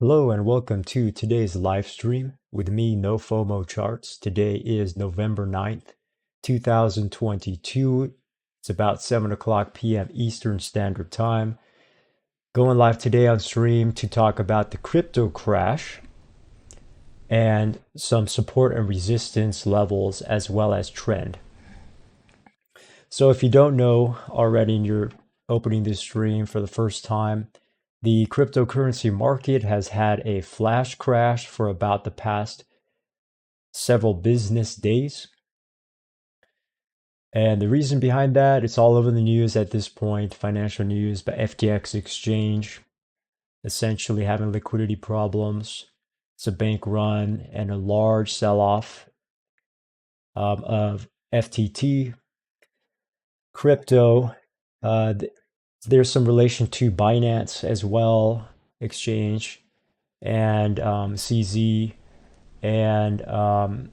Hello and welcome to today's live stream with me, No FOMO Charts. Today is November 9th, 2022. It's about 7 o'clock p.m. Eastern Standard Time. Going live today on stream to talk about the crypto crash and some support and resistance levels as well as trend. So if you don't know already and you're opening this stream for the first time, the cryptocurrency market has had a flash crash for about the past several business days. And the reason behind that, it's all over the news at this point, financial news, but FTX exchange essentially having liquidity problems. It's a bank run and a large sell-off of FTT. Crypto, there's some relation to Binance as well, exchange, and CZ, and the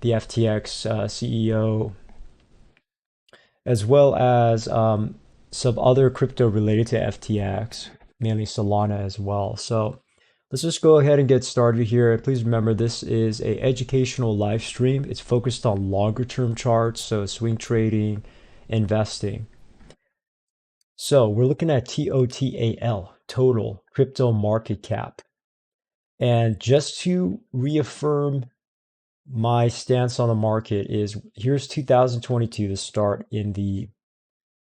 FTX CEO, as well as some other crypto related to FTX, mainly Solana as well. So let's just go ahead and get started here. Please remember, this is an educational live stream. It's focused on longer term charts, so swing trading, investing. So we're looking at TOTAL, total crypto market cap. And just to reaffirm my stance on the market is, here's 2022, the start in the,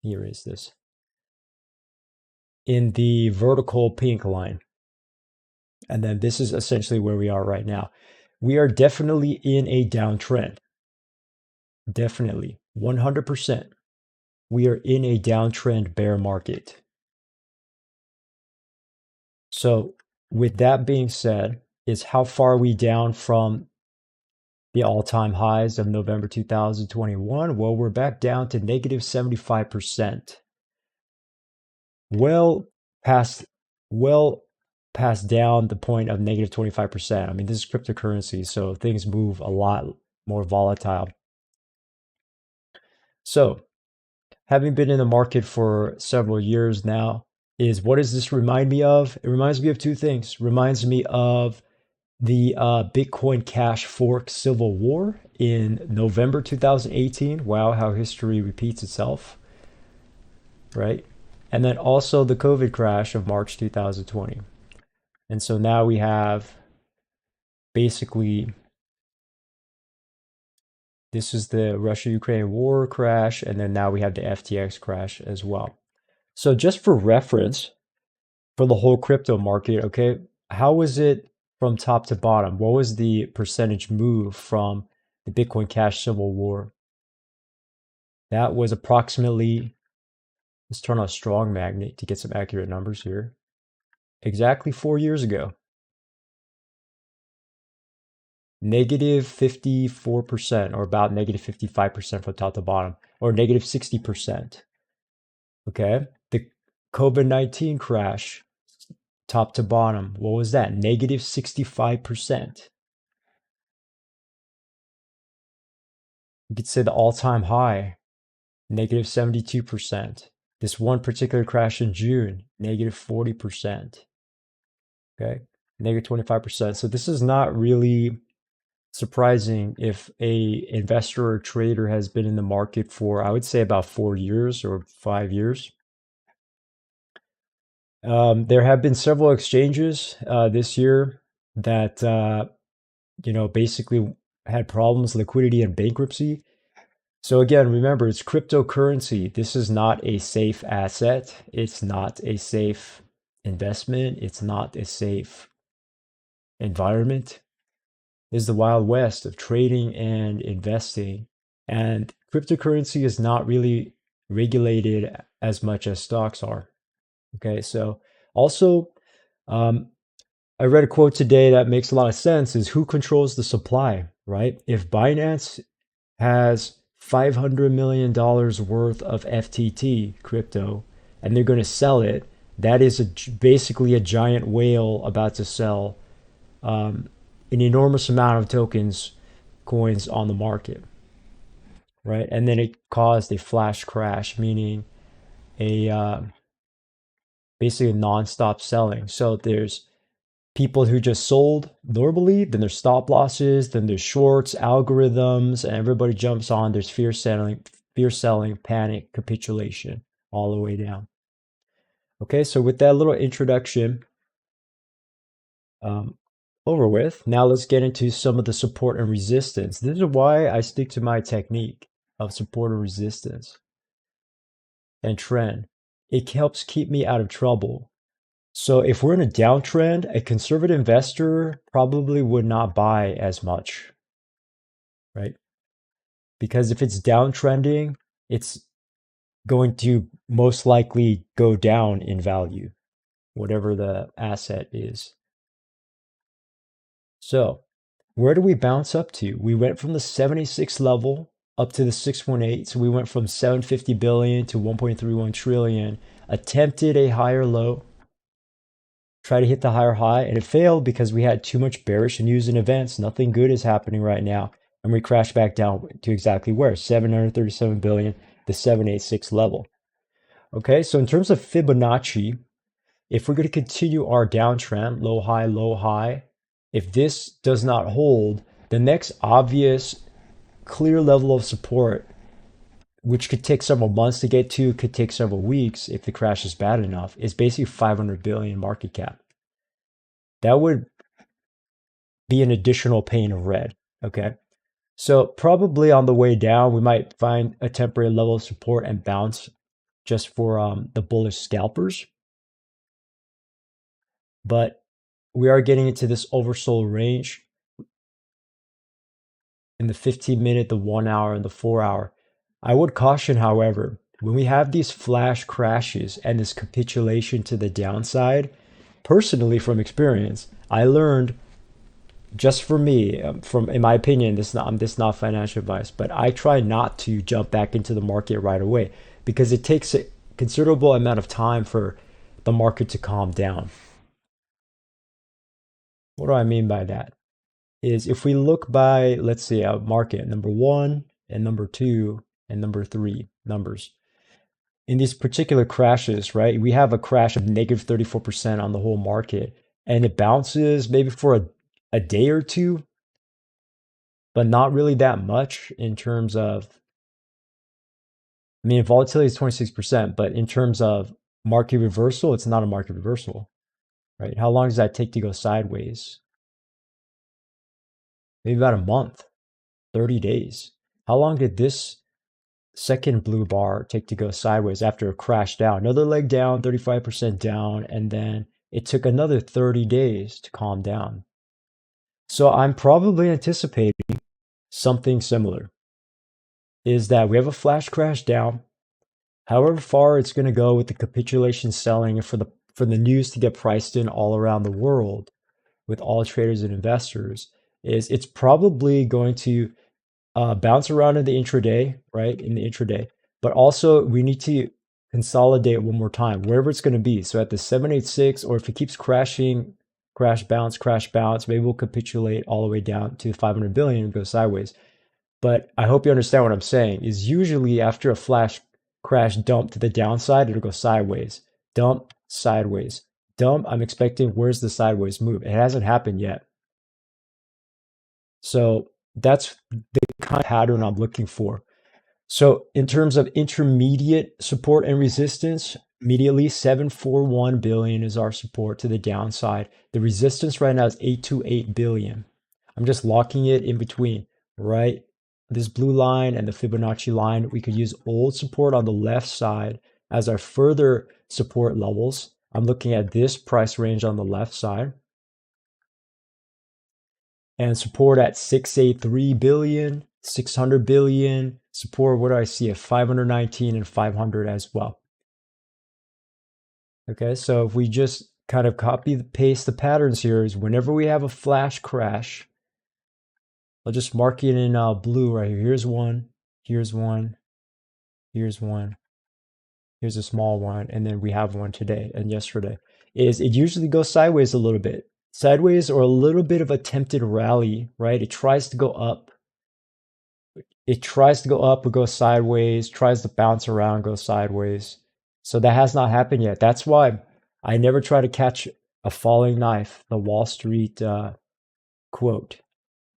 here is this, in the vertical pink line. And then this is essentially where we are right now. We are definitely in a downtrend. Definitely, 100%. We are in a downtrend bear market. So with that being said, is how far are we down from the all-time highs of November 2021? Well, we're back down to negative 75%. Well past down the point of negative 25%. I mean, this is cryptocurrency, so things move a lot more volatile. So having been in the market for several years now, what does this remind me of? It reminds me of two things. It reminds me of the Bitcoin Cash fork civil war in November 2018. Wow, how history repeats itself, right? And then also the COVID crash of March 2020. And so now we have basically, this is the Russia-Ukraine war crash, and then now we have the FTX crash as well. So just for reference, for the whole crypto market, okay, how was it from top to bottom? What was the percentage move from the Bitcoin Cash civil war? That was approximately, let's turn on a strong magnet to get some accurate numbers here. Exactly 4 years ago. Negative 54%, or about negative 55% from top to bottom, or negative 60%. Okay, the COVID-19 crash, top to bottom, what was that? Negative 65%. You could say the all-time high, negative 72%. This one particular crash in June, negative 40%. Okay, negative 25%. So this is not really surprising if a investor or trader has been in the market for, I would say, about 4 years or 5 years. There have been several exchanges this year that basically had problems, liquidity, and bankruptcy. So again, remember, it's cryptocurrency. This is not a safe asset. It's not a safe investment. It's not a safe environment. Is the Wild West of trading and investing. And cryptocurrency is not really regulated as much as stocks are. Okay, so also, I read a quote today that makes a lot of sense, is who controls the supply, right? If Binance has $500 million worth of FTT crypto and they're going to sell it, that is basically a giant whale about to sell an enormous amount of tokens, coins on the market, right? And then it caused a flash crash, meaning a basically non-stop selling. So there's people who just sold normally, then there's stop losses, then there's shorts, algorithms, and everybody jumps on. There's fear selling, panic, capitulation, all the way down. Okay, so with that little introduction um, over with, now let's get into some of the support and resistance. This is why I stick to my technique of support and resistance and trend. It helps keep me out of trouble. So if we're in a downtrend, a conservative investor probably would not buy as much, right? Because if it's downtrending, it's going to most likely go down in value, whatever the asset is. So where do we bounce up to? We went from the 76 level up to the 618. So we went from 750 billion to 1.31 trillion, attempted a higher low, try to hit the higher high, and it failed because we had too much bearish news and events. Nothing good is happening right now. And we crashed back down to exactly where? 737 billion, the 786 level. Okay, so in terms of Fibonacci, if we're going to continue our downtrend, low high, if this does not hold, the next obvious clear level of support, which could take several months to get to, could take several weeks if the crash is bad enough, is basically 500 billion market cap. That would be an additional pane of red. Okay. So probably on the way down, we might find a temporary level of support and bounce just for the bullish scalpers. But we are getting into this oversold range in the 15-minute, the 1 hour, and the 4 hour. I would caution, however, when we have these flash crashes and this capitulation to the downside, personally from experience, I learned, just for me, from in my opinion, this is not financial advice, but I try not to jump back into the market right away because it takes a considerable amount of time for the market to calm down. What do I mean by that? Is if we look by, let's say, a market number 1 and number 2 and number 3 numbers. In these particular crashes, right, we have a crash of negative 34% on the whole market, and it bounces maybe for a day or two, but not really that much in terms of, I mean, volatility is 26%, but in terms of market reversal, it's not a market reversal, right? How long does that take to go sideways? Maybe about a month, 30 days. How long did this second blue bar take to go sideways after a crash down? Another leg down, 35% down, and then it took another 30 days to calm down. So I'm probably anticipating something similar. Is that we have a flash crash down, however far it's going to go with the capitulation selling and for the news to get priced in all around the world with all traders and investors, is it's probably going to bounce around in the intraday, right? In the intraday, but also we need to consolidate one more time, wherever it's going to be. So at the 786, or if it keeps crashing, crash, bounce, maybe we'll capitulate all the way down to 500 billion and go sideways. But I hope you understand what I'm saying, is usually after a flash crash dump to the downside, it'll go sideways, dump, sideways, dump. I'm expecting, where's the sideways move? It hasn't happened yet. So that's the kind of pattern I'm looking for. So in terms of intermediate support and resistance, immediately 741 billion is our support to the downside. The resistance right now is 828 billion. I'm just locking it in between, right? This blue line and the Fibonacci line. We could use old support on the left side as our further support levels. I'm looking at this price range on the left side. And support at 683 billion, 600 billion, support, what do I see, at 519 and 500 as well. Okay, so if we just kind of copy paste the patterns here, is whenever we have a flash crash, I'll just mark it in blue right here. Here's one, here's one, here's one, here's a small one, and then we have one today and yesterday. Is it usually goes sideways a little bit. Sideways or a little bit of attempted rally, right? It tries to go up. It tries to go up or go sideways, tries to bounce around, go sideways. So that has not happened yet. That's why I never try to catch A falling knife, the Wall Street quote.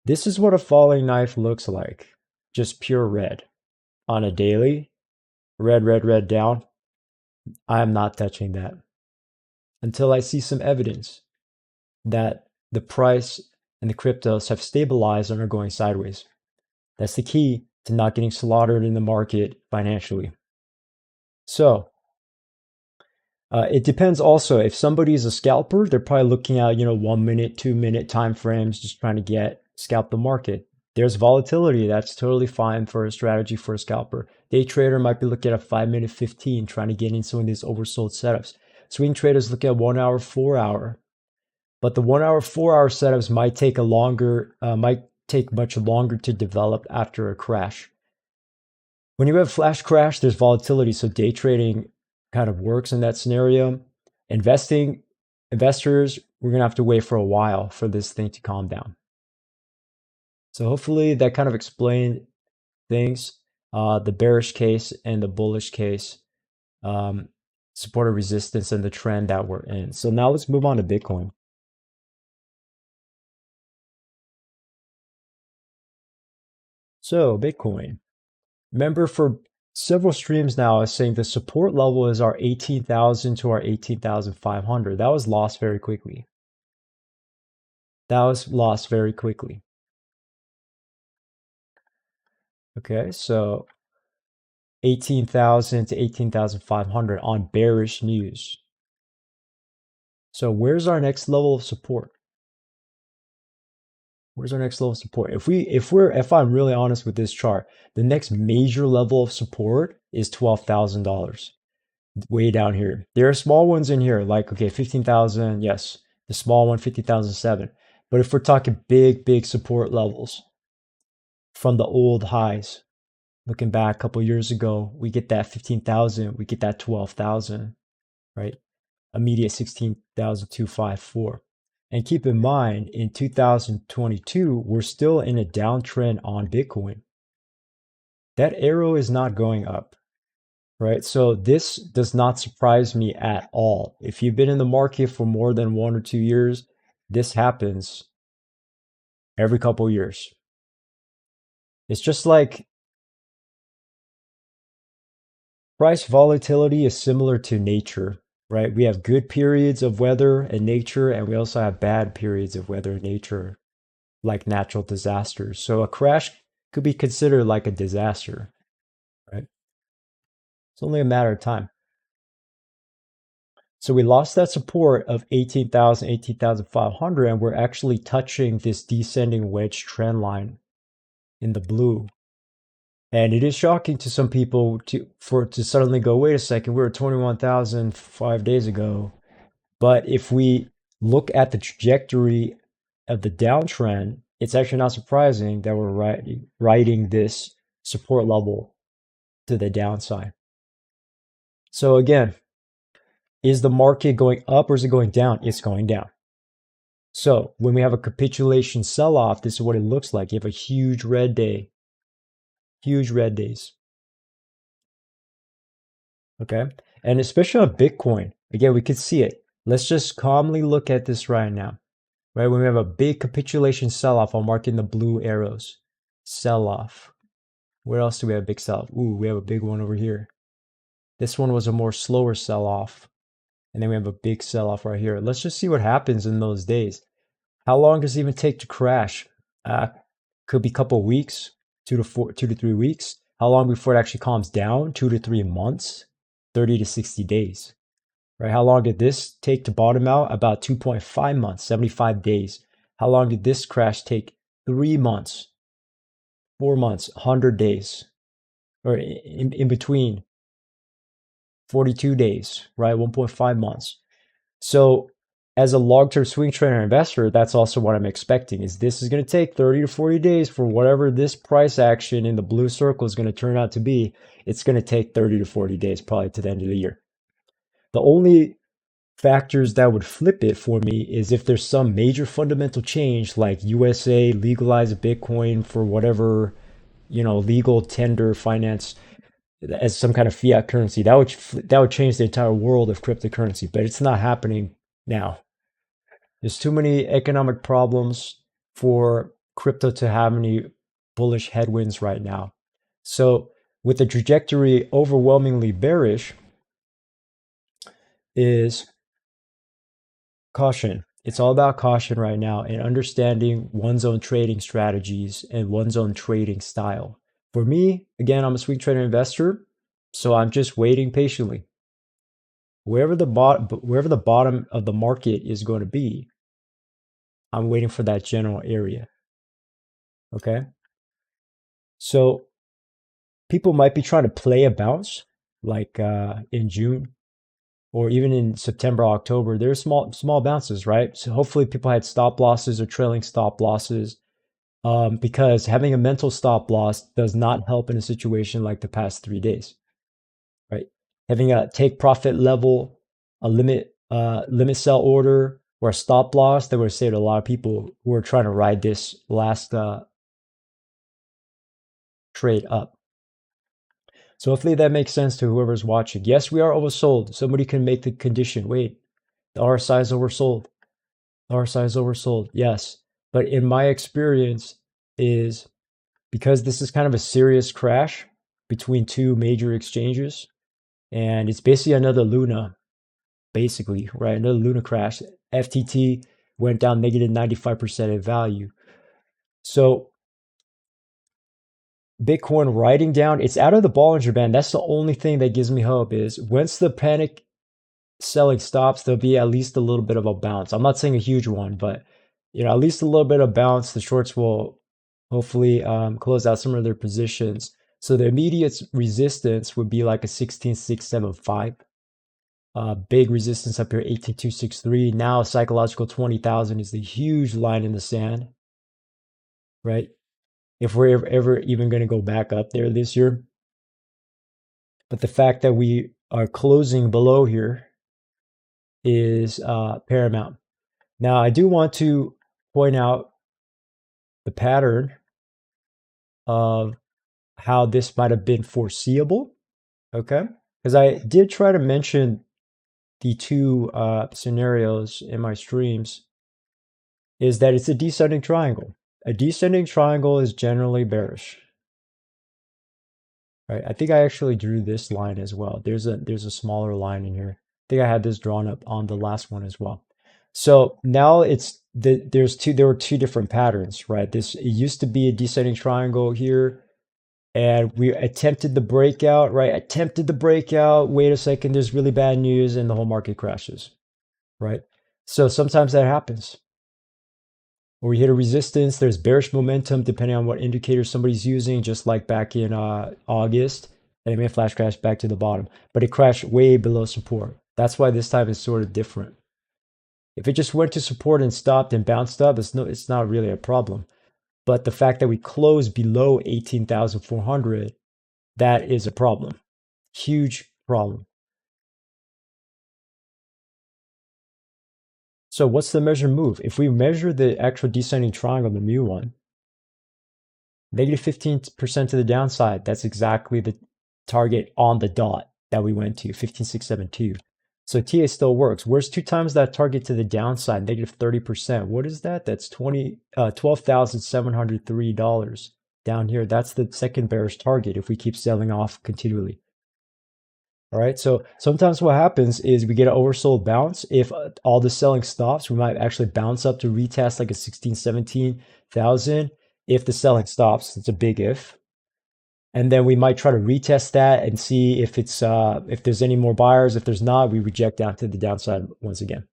This is what a falling knife looks like. Just pure red. On a daily, red, red, red down. I am not touching that until I see some evidence that the price and the cryptos have stabilized and are going sideways. That's the key to not getting slaughtered in the market financially. So it depends also. If somebody's a scalper, they're probably looking at 1 minute, 2 minute time frames, just trying to scalp the market. There's volatility. That's totally fine for a strategy for a scalper. Day trader might be looking at a 5 minute, 15, trying to get in some of these oversold setups. Swing traders look at 1 hour, 4 hour. But the 1 hour, 4 hour setups might take much longer to develop after a crash. When you have a flash crash, there's volatility. So day trading kind of works in that scenario. Investors, we're going to have to wait for a while for this thing to calm down. So hopefully that kind of explained things, the bearish case and the bullish case, support and resistance and the trend that we're in. So now let's move on to Bitcoin. So Bitcoin, remember for several streams now, I was saying the support level is our 18,000 to our 18,500. That was lost very quickly. Okay, so 18,000 to 18,500 on bearish news. So where's our next level of support? If I'm really honest with this chart, the next major level of support is $12,000. Way down here. There are small ones in here, like 15,000, yes. The small one, 50,007. But if we're talking big support levels from the old highs, looking back a couple years ago, we get that 15,000, we get that 12,000, right? Immediate 16,254. And keep in mind, in 2022, we're still in a downtrend on Bitcoin. That arrow is not going up, right? So this does not surprise me at all. If you've been in the market for more than 1 or 2 years, this happens every couple years. It's just like price volatility is similar to nature, right? We have good periods of weather and nature, and we also have bad periods of weather and nature, like natural disasters. So a crash could be considered like a disaster, right? It's only a matter of time. So we lost that support of 18,000, 18,500, and we're actually touching this descending wedge trend line in the blue. And it is shocking to some people to suddenly go, wait a second, we were 21,000 5 days ago. But if we look at the trajectory of the downtrend, it's actually not surprising that we're riding this support level to the downside. So again, is the market going up or is it going down? It's going down. So when we have a capitulation sell-off, this is what it looks like. You have a huge red day. Huge red days. Okay. And especially on Bitcoin, again, we could see it. Let's just calmly look at this right now. Right? When we have a big capitulation sell-off, I'll mark in the blue arrows. Sell-off. Where else do we have a big sell-off? Ooh, we have a big one over here. This one was a more slower sell-off. And then we have a big sell-off right here. Let's just see what happens in those days. How long does it even take to crash? Could be a couple weeks, 2 to 3 weeks. How long before it actually calms down? 2 to 3 months, 30 to 60 days. Right? How long did this take to bottom out? About 2.5 months, 75 days. How long did this crash take? 3 months, 4 months, 100 days, or in between, 42 days, right? 1.5 months. So as a long-term swing trader investor, that's also what I'm expecting, is this is going to take 30 to 40 days for whatever this price action in the blue circle is going to turn out to be. It's going to take 30 to 40 days, probably to the end of the year. The only factors that would flip it for me is if there's some major fundamental change, like USA legalize Bitcoin for whatever, legal tender finance as some kind of fiat currency. That would change the entire world of cryptocurrency, but it's not happening now. There's too many economic problems for crypto to have any bullish headwinds right now. So with the trajectory overwhelmingly bearish is caution. It's all about caution right now and understanding one's own trading strategies and one's own trading style. For me, again, I'm a swing trader investor, so I'm just waiting patiently. Wherever the bottom of the market is going to be, I'm waiting for that general area. Okay? So people might be trying to play a bounce like in June or even in September, October. There's small bounces, right? So hopefully people had stop losses or trailing stop losses, because having a mental stop loss does not help in a situation like the past 3 days, right? Having a take profit level, a limit sell order, or a stop loss that would save a lot of people who are trying to ride this last trade up. So hopefully that makes sense to whoever's watching. Yes, we are oversold. Somebody can make the condition. Wait, the RSI is oversold. The RSI is oversold. Yes. But in my experience is because this is kind of a serious crash between two major exchanges, and it's basically another Luna, basically, right? Another Luna crash. FTT went down negative 95% in value. So Bitcoin writing down, it's out of the Bollinger Band. That's the only thing that gives me hope is once the panic selling stops, there'll be at least a little bit of a bounce. I'm not saying a huge one, but at least a little bit of bounce. The shorts will hopefully close out some of their positions. So the immediate resistance would be like a 16,675. Big resistance up here, 18,263. Now psychological 20,000 is the huge line in the sand, right? If we're ever even going to go back up there this year. But the fact that we are closing below here is paramount. Now, I do want to point out the pattern of how this might have been foreseeable, okay? Because I did try to mention the two scenarios in my streams, is that it's a descending triangle. A descending triangle is generally bearish. Right? I think I actually drew this line as well. There's a smaller line in here. I think I had this drawn up on the last one as well. So now there were two different patterns, right? It used to be a descending triangle here, and we attempted the breakout, right? Attempted the breakout. Wait a second, there's really bad news, and the whole market crashes, right? So sometimes that happens. Or we hit a resistance, there's bearish momentum depending on what indicator somebody's using, just like back in August, and it may flash crash back to the bottom. But it crashed way below support. That's why this time is sort of different. If it just went to support and stopped and bounced up, it's not really a problem. But the fact that we closed below 18,400, that is a problem. Huge problem. So what's the measure move? If we measure the actual descending triangle, the mu one, negative 15% to the downside, that's exactly the target on the dot that we went to, 15,672. So TA still works. Where's 2 times that target to the downside, negative 30%? What is that? That's $12,703 down here. That's the second bearish target if we keep selling off continually. All right, so sometimes what happens is we get an oversold bounce. If all the selling stops, we might actually bounce up to retest like a 16, 17,000. If the selling stops, it's a big if. And then we might try to retest that and see if if there's any more buyers. If there's not, we reject down to the downside once again.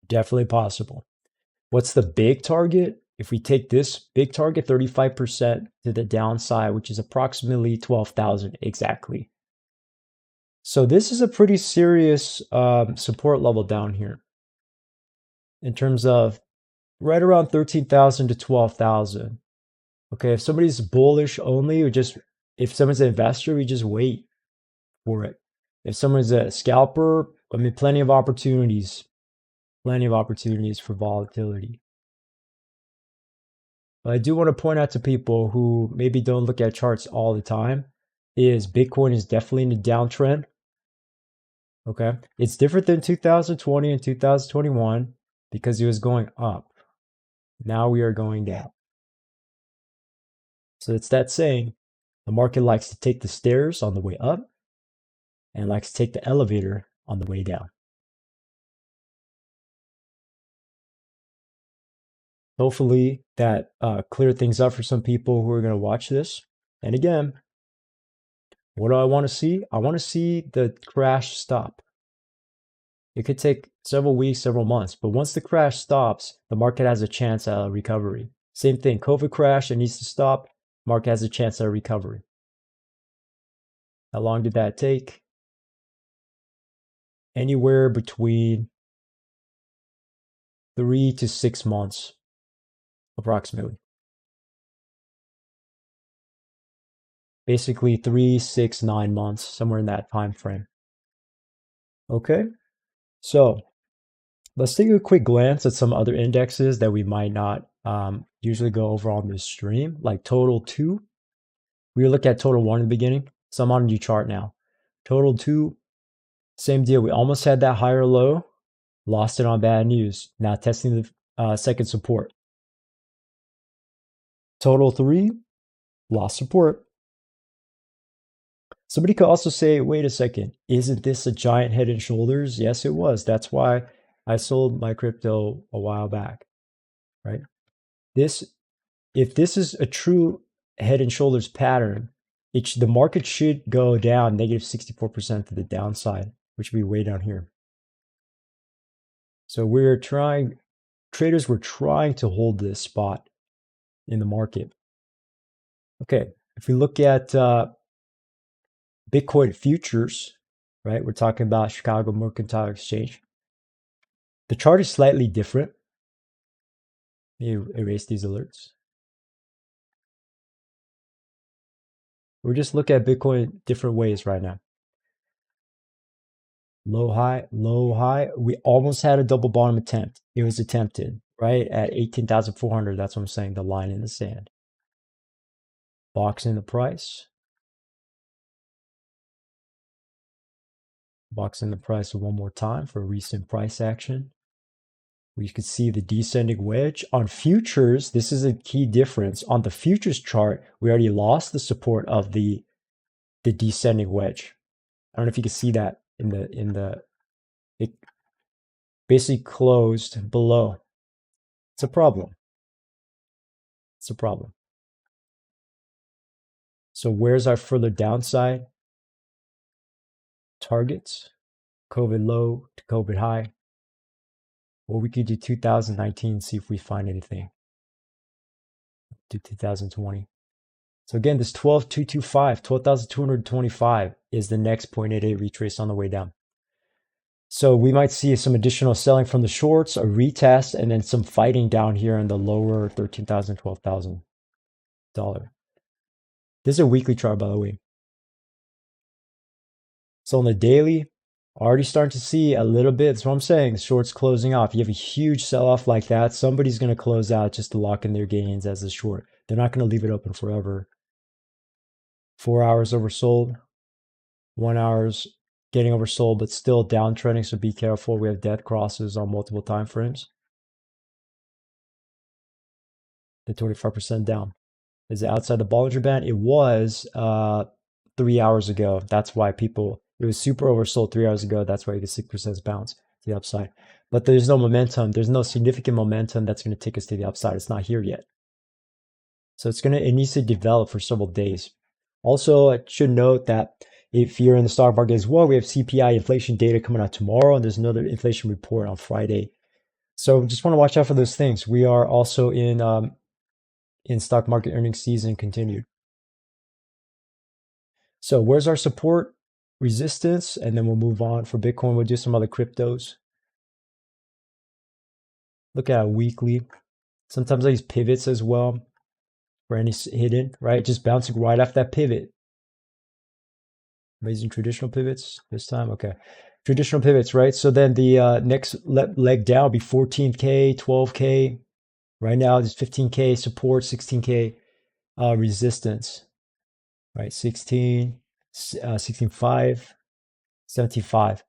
Definitely possible. What's the big target? If we take this big target, 35% to the downside, which is approximately 12,000 exactly. So this is a pretty serious support level down here in terms of right around 13,000 to 12,000. Okay, if somebody's bullish only, if someone's an investor, we just wait for it. If someone's a scalper, I mean, plenty of opportunities for volatility. But I do want to point out to people who maybe don't look at charts all the time, is Bitcoin is definitely in a downtrend. Okay, it's different than 2020 and 2021 because it was going up. Now we are going down. So it's that saying, the market likes to take the stairs on the way up and likes to take the elevator on the way down. Hopefully that cleared things up for some people who are going to watch this. And again, what do I want to see? I want to see the crash stop. It could take several weeks, several months, but once the crash stops, the market has a chance at a recovery. Same thing, COVID crash, it needs to stop. Market has a chance at a recovery. How long did that take? Anywhere between 3 to 6 months, approximately. Basically 3, 6, 9 months, somewhere in that time frame. Okay, so let's take a quick glance at some other indexes that we might not usually go over on this stream, like total 2. We look at total 1 in the beginning, so I'm on a new chart now. Total 2, same deal. We almost had that higher low, lost it on bad news. Now testing the second support. Total 3, lost support. Somebody could also say, wait a second, isn't this a giant head and shoulders? Yes, it was. That's why I sold my crypto a while back, right? If this is a true head and shoulders pattern, the market should go down negative 64% to the downside, which would be way down here. So traders were trying to hold this spot in the market. Okay, if we look at Bitcoin futures, right? We're talking about Chicago Mercantile Exchange. The chart is slightly different. Let me erase these alerts. We'll just look at Bitcoin different ways right now. Low, high, low, high. We almost had a double bottom attempt. It was attempted, right? At 18,400. That's what I'm saying, the line in the sand. Boxing the price. Boxing the price one more time for recent price action. We could see the descending wedge. On futures, this is a key difference. On the futures chart, we already lost the support of the descending wedge. I don't know if you can see that it basically closed below. It's a problem. It's a problem. So where's our further downside? Targets, COVID low to COVID high. Well, we could do 2019, see if we find anything. Do 2020. So again, this 12,225, 12,225 is the next 0.88 retrace on the way down. So we might see some additional selling from the shorts, a retest, and then some fighting down here in the lower $13,000, $12,000. This is a weekly chart, by the way. So on the daily, already starting to see a little bit. That's what I'm saying. Shorts closing off. You have a huge sell-off like that, somebody's going to close out just to lock in their gains as a short. They're not going to leave it open forever. 4 hours oversold. 1 hour's getting oversold, but still downtrending, so be careful. We have death crosses on multiple time frames. The 25% down. Is it outside the Bollinger Band? It was 3 hours ago. That's why it was super oversold 3 hours ago. That's why you get 6% bounce to the upside. But there's no momentum. There's no significant momentum that's going to take us to the upside. It's not here yet. So it needs to develop for several days. Also, I should note that if you're in the stock market as well, we have CPI inflation data coming out tomorrow, and there's another inflation report on Friday. So just want to watch out for those things. We are also in stock market earnings season continued. So where's our support, resistance, and then we'll move on. For Bitcoin, we'll do some other cryptos. Look at weekly. Sometimes I use pivots as well for any hidden, right? Just bouncing right off that pivot. I'm using traditional pivots this time. Okay. Traditional pivots, right? So then the next leg down will be 14K, 12K. Right now, there's 15K support, 16K resistance, right? 16, 16.5, 17.5.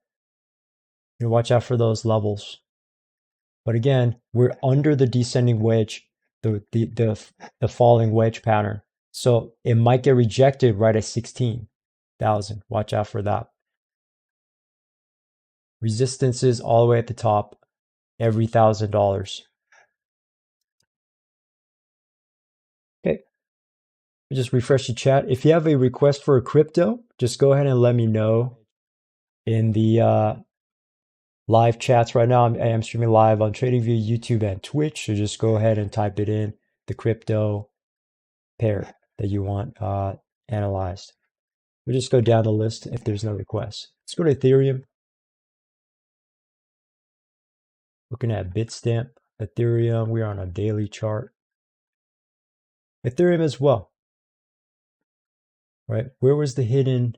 You watch out for those levels. But again, we're under the descending wedge, the falling wedge pattern. So it might get rejected right at 16,000. Watch out for that. Resistances all the way at the top, every $1,000. Okay. Just refresh the chat. If you have a request for a crypto, just go ahead and let me know in the live chats right now. I am streaming live on TradingView, YouTube, and Twitch. So just go ahead and type it in, the crypto pair that you want analyzed. We'll just go down the list if there's no requests. Let's go to Ethereum. Looking at Bitstamp, Ethereum, we are on a daily chart. Ethereum as well, right? Where was the hidden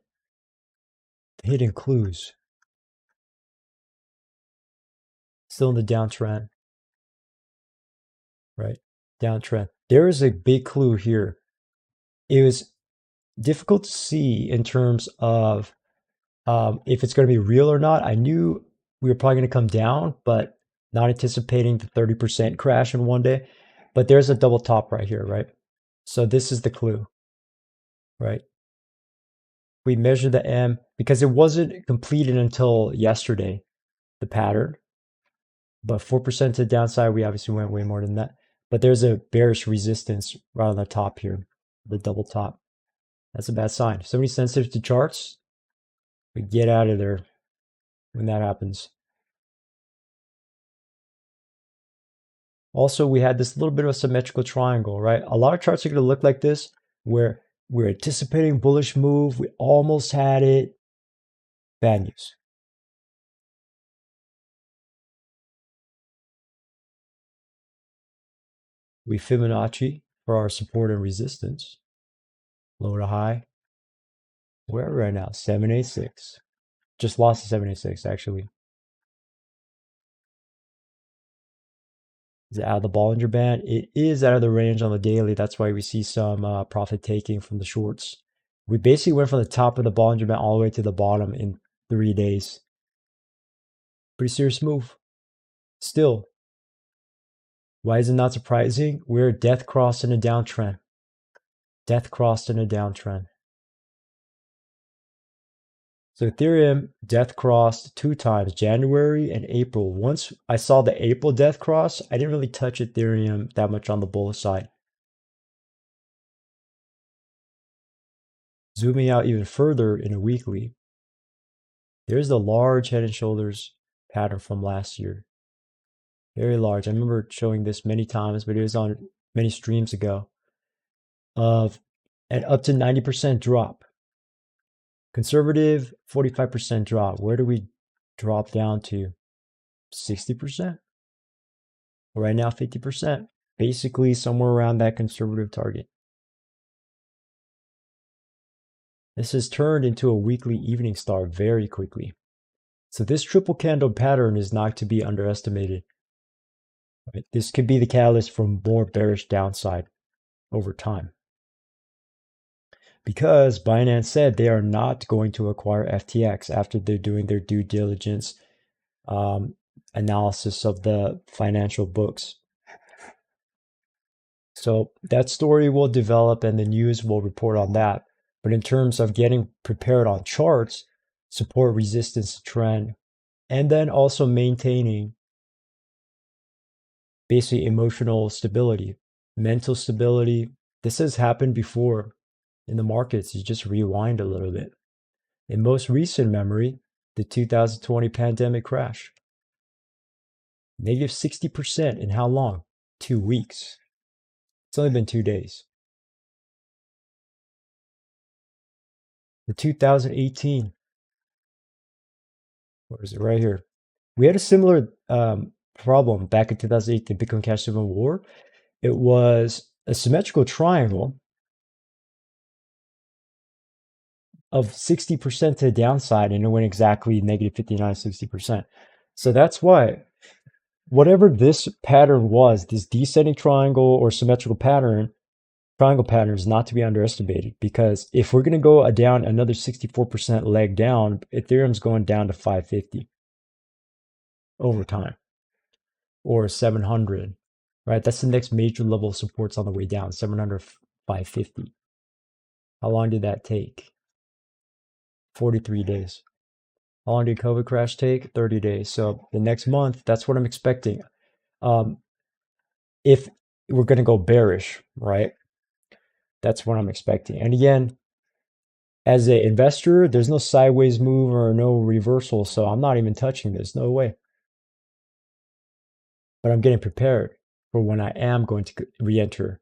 clues? Still in the downtrend, right? Downtrend. There is a big clue here. It was difficult to see in terms of if it's going to be real or not. I knew we were probably going to come down, but not anticipating the 30% crash in one day. But there's a double top right here, right? So this is the clue, right? We measured the M because it wasn't completed until yesterday, the pattern. But 4% to the downside, we obviously went way more than that. But there's a bearish resistance right on the top here, the double top. That's a bad sign. If somebody's sensitive to charts, we get out of there when that happens. Also, we had this little bit of a symmetrical triangle, right? A lot of charts are going to look like this, where we're anticipating bullish move. We almost had it. Bad news. We Fibonacci for our support and resistance. Low to high. Where are we right now? 786. Just lost to 786, actually. Is it out of the Bollinger Band? It is out of the range on the daily. That's why we see some profit taking from the shorts. We basically went from the top of the Bollinger Band all the way to the bottom in 3 days. Pretty serious move. Still, why is it not surprising? We're death crossed in a downtrend. Death crossed in a downtrend. So Ethereum death crossed 2 times, January and April. Once I saw the April death cross, I didn't really touch Ethereum that much on the bull side. Zooming out even further in a weekly, there's the large head and shoulders pattern from last year. Very large. I remember showing this many times, but it was on many streams ago. Of an up to 90% drop. Conservative, 45% drop. Where do we drop down to? 60%? Right now, 50%. Basically, somewhere around that conservative target. This has turned into a weekly evening star very quickly. So this triple candle pattern is not to be underestimated. Right? This could be the catalyst for more bearish downside over time. Because Binance said they are not going to acquire FTX after they're doing their due diligence analysis of the financial books. So that story will develop and the news will report on that. But in terms of getting prepared on charts, support, resistance, trend, and then also maintaining basically emotional stability, mental stability. This has happened before in the markets. You just rewind a little bit. In most recent memory, the 2020 pandemic crash. Negative 60% in how long? 2 weeks. It's only been 2 days. The 2018, where is it? Right here. We had a similar problem back in 2008, the Bitcoin Cash Civil War. It was a symmetrical triangle of 60% to the downside, and it went exactly negative 59, 60%. So that's why, whatever this pattern was, this descending triangle or symmetrical pattern, triangle pattern is not to be underestimated, because if we're going to go down another 64% leg down, Ethereum's going down to 550 over time. or 700, right? That's the next major level of supports on the way down, 700, 550. How long did that take? 43 days. How long did COVID crash take? 30 days. So the next month, that's what I'm expecting. Um, if we're going to go bearish, right? That's what I'm expecting. And again, as an investor, there's no sideways move or no reversal, so I'm not even touching this. No way. But I'm getting prepared for when I am going to re-enter.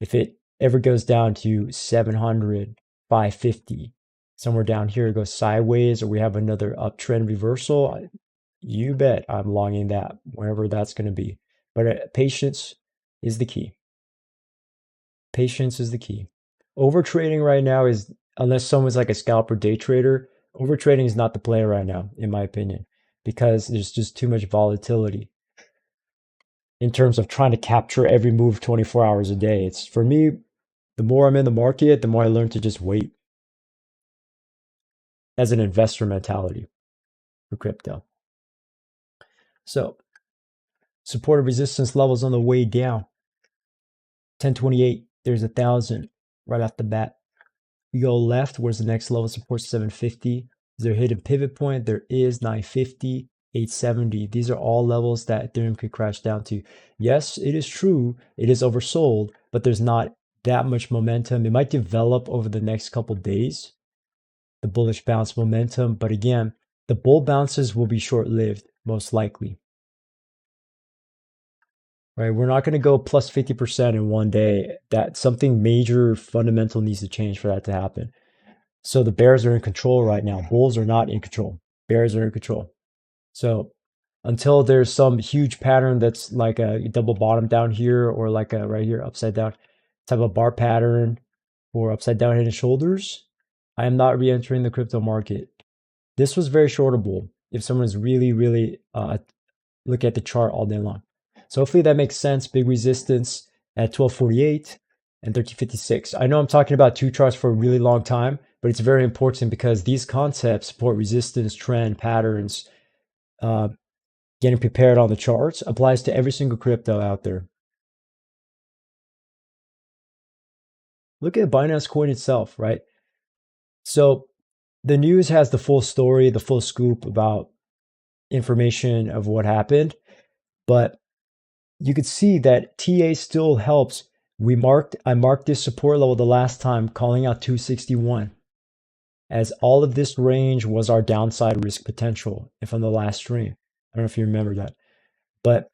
If it ever goes down to 700, 550, somewhere down here, it goes sideways, or we have another uptrend reversal, you bet I'm longing that, wherever that's going to be. But patience is the key. Patience is the key. Overtrading right now is, unless someone's like a scalper day trader, overtrading is not the play right now, in my opinion, because there's just too much volatility in terms of trying to capture every move 24 hours a day. It's, for me, the more I'm in the market, the more I learn to just wait as an investor mentality for crypto. So, support and resistance levels on the way down. 1028, there's 1,000 right off the bat. We go left, where's the next level support? 750. Is there a hidden pivot point? There is. 950, 870. These are all levels that Ethereum could crash down to. Yes, it is true, it is oversold, but there's not that much momentum. It might develop over the next couple days, the bullish bounce momentum, but again, the bull bounces will be short-lived, most likely. Right, we're not going to go plus 50% in one day. That something major fundamental needs to change for that to happen. So the bears are in control right now. Bulls are not in control. Bears are in control. So until there's some huge pattern that's like a double bottom down here, or like a right here upside down type of bar pattern, or upside down head and shoulders, I am not re-entering the crypto market. This was very shortable if someone's really look at the chart all day long. So hopefully that makes sense. Big resistance at 1248 and 1356. I know I'm talking about two charts for a really long time, but it's very important because these concepts, support, resistance, trend, patterns, uh, getting prepared on the charts, applies to every single crypto out there. Look at Binance Coin itself, right? So the news has the full story, the full scoop about information of what happened, but you could see that TA still helps. I marked this support level the last time, calling out 261, as all of this range was our downside risk potential. If on the last stream, I don't know if you remember that, but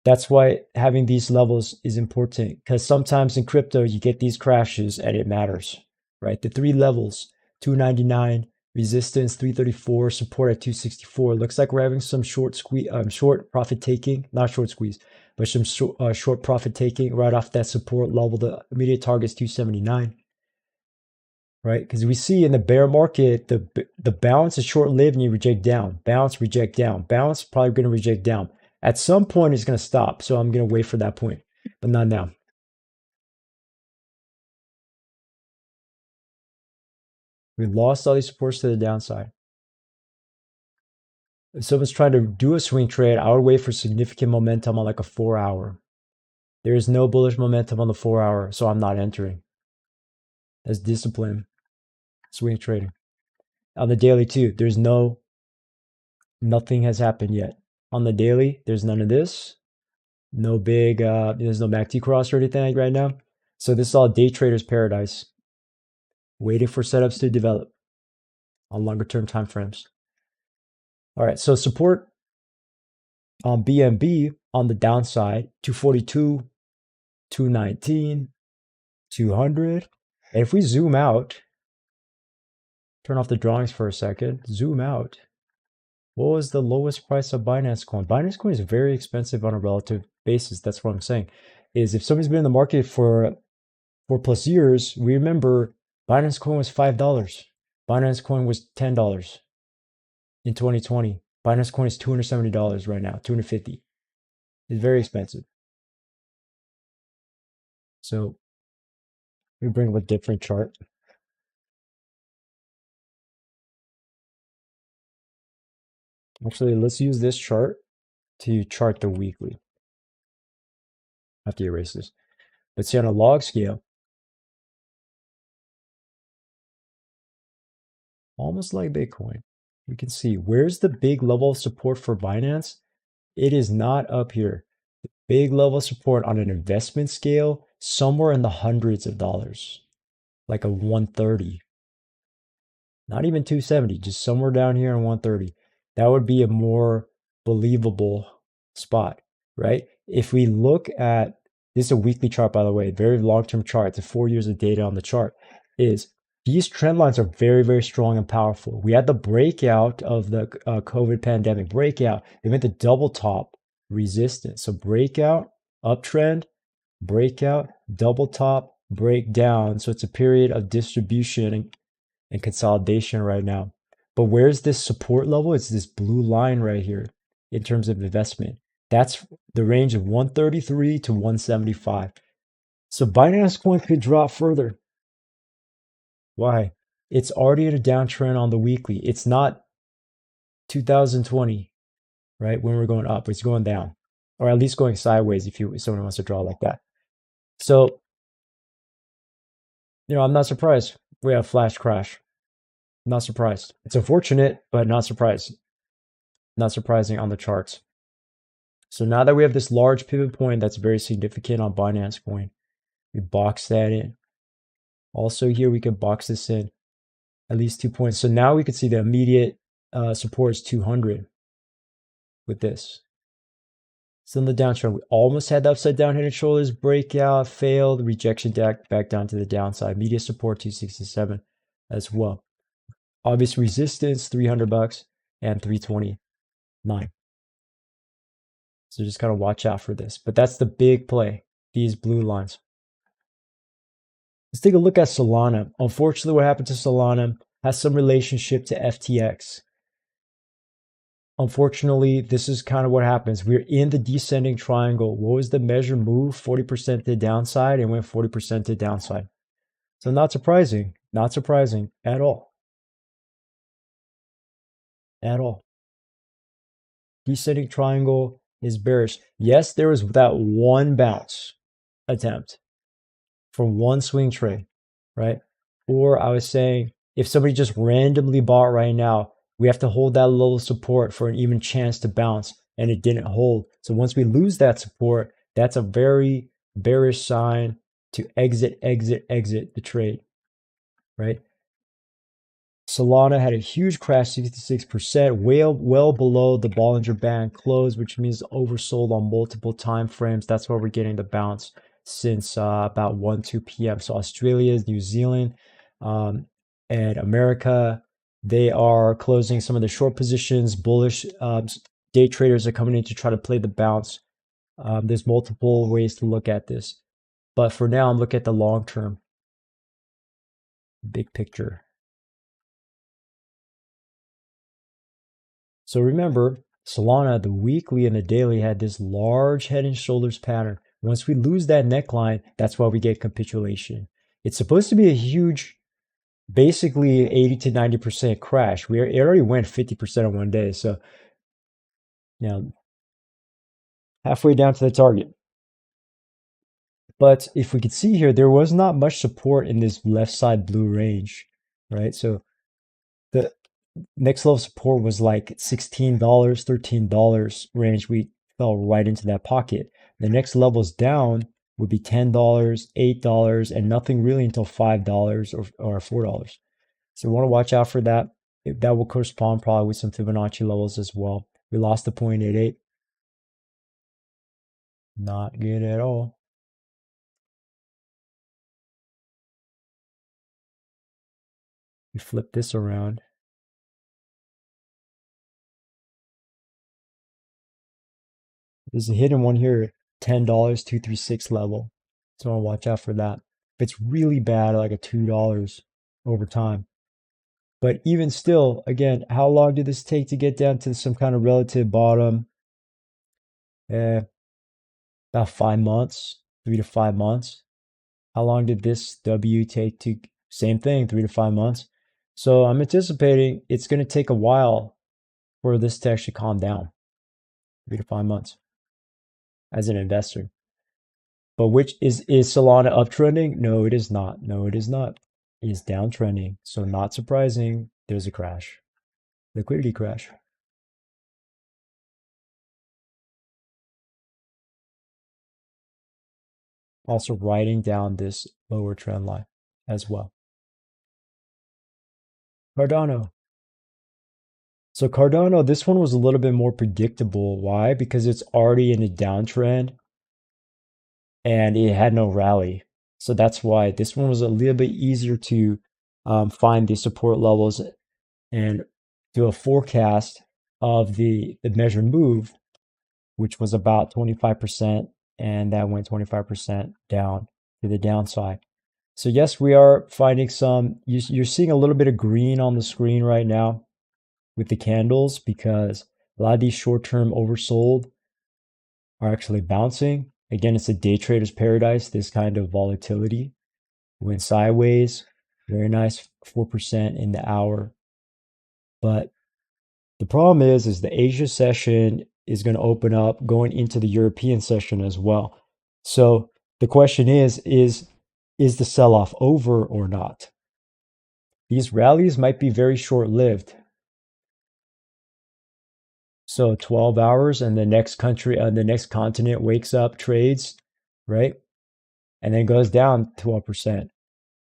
that's why having these levels is important, because sometimes in crypto you get these crashes and it matters, right? The three levels, 299, resistance 334, support at 264. Looks like we're having some short squeeze, short profit taking, not short squeeze, but some short profit taking right off that support level. The immediate target is 279, right? Because we see in the bear market, the bounce is short lived and you reject down, bounce, reject down, bounce, probably going to reject down. At some point, it's going to stop. So I'm going to wait for that point, but not now. We lost all these supports to the downside. If someone's trying to do a swing trade, I would wait for significant momentum on like a 4-hour. There is no bullish momentum on the 4-hour, so I'm not entering. That's discipline, swing trading. On the daily too, nothing has happened yet. On the daily, there's none of this. No big, there's no MACD cross or anything right now. So this is all day trader's paradise, waiting for setups to develop on longer term time frames. All right, so support on BNB on the downside, 242, 219, 200. And if we zoom out, turn off the drawings for a second, zoom out. What was the lowest price of Binance Coin? Binance Coin is very expensive on a relative basis. That's what I'm saying. Is if somebody's been in the market for 4+ years, we remember Binance Coin was $5. Binance Coin was $10 in 2020. Binance Coin is $270 right now, $250. It's very expensive. So we bring up a different chart. Actually, let's use this chart to chart the weekly. I have to erase this. But see on a log scale, almost like Bitcoin, we can see where's the big level of support for Binance? It is not up here. The big level of support on an investment scale, somewhere in the hundreds of dollars, like a 130. Not even 270, just somewhere down here in 130. That would be a more believable spot, right? If we look at this is a weekly chart, by the way, very long-term chart. It's a 4 years of data on the chart. Is these trend lines are very, very strong and powerful. We had the breakout of the COVID pandemic breakout. They went to double top resistance. So breakout, uptrend, breakout, double top, breakdown. So it's a period of distribution and consolidation right now. But where's this support level? It's this blue line right here in terms of investment. That's the range of 133 to 175. So Binance Coin could drop further. Why? It's already in a downtrend on the weekly. It's not 2020, right? When we're going up, it's going down, or at least going sideways if someone wants to draw like that. So, I'm not surprised we have a flash crash. Not surprised. It's unfortunate, but not surprised. Not surprising on the charts. So now that we have this large pivot point that's very significant on Binance Coin, we box that in. Also here we can box this in at least 2 points. So now we can see the immediate support is 200 with this. So in the downtrend, we almost had the upside down head and shoulders breakout, failed, rejection back down to the downside. Immediate support 267 as well. Obvious resistance $300 and 329. So just kind of watch out for this. But that's the big play, these blue lines. Let's take a look at Solana. Unfortunately, what happened to Solana has some relationship to FTX. Unfortunately, this is kind of what happens. We're in the descending triangle. What was the measure move? 40% to the downside and went 40% to the downside. So not surprising at all. At all. Descending triangle is bearish. Yes, there was that one bounce attempt from one swing trade, right? Or I was saying, if somebody just randomly bought right now, we have to hold that level of support for an even chance to bounce, and it didn't hold. So once we lose that support, that's a very bearish sign to exit the trade, right? Solana had a huge crash, 66%, well below the Bollinger Band close, which means oversold on multiple time frames. That's why we're getting the bounce since about 2 p.m. So Australia, New Zealand, and America, they are closing some of the short positions. Bullish day traders are coming in to try to play the bounce. There's multiple ways to look at this. But for now, I'm looking at the long term, big picture. So remember, Solana, the weekly and the daily had this large head and shoulders pattern. Once we lose that neckline, that's why we get capitulation. It's supposed to be a huge, basically 80 to 90% crash. It already went 50% in one day. So, halfway down to the target. But if we could see here, there was not much support in this left side blue range, right? So the next level of support was like $16, $13 range. We fell right into that pocket. The next levels down would be $10, $8, and nothing really until $5 or $4. So we want to watch out for that. That will correspond probably with some Fibonacci levels as well. We lost the 0.88. Not good at all. We flip this around. There's a hidden one here, $10, 236 level. So I'll watch out for that. If it's really bad, like a $2 over time. But even still, again, how long did this take to get down to some kind of relative bottom? About 5 months, 3 to 5 months. How long did this W take to, same thing, 3 to 5 months. So I'm anticipating it's going to take a while for this to actually calm down. 3 to 5 months as an investor. But which is Solana uptrending? No, it is not. No, it is not. It is downtrending. So not surprising, there's a crash. Liquidity crash. Also writing down this lower trend line as well. Cardano. So Cardano, this one was a little bit more predictable. Why? Because it's already in a downtrend and it had no rally. So that's why this one was a little bit easier to find the support levels and do a forecast of the measured move, which was about 25%, and that went 25% down to the downside. So yes, we are finding some, you're seeing a little bit of green on the screen right now with the candles because a lot of these short-term oversold are actually bouncing. Again, it's a day trader's paradise, this kind of volatility. Went sideways, very nice, 4% in the hour. But the problem is the Asia session is going to open up going into the European session as well. So the question is the sell-off over or not? These rallies might be very short-lived. So 12 hours and the next country, the next continent wakes up, trades, right? And then goes down 12%.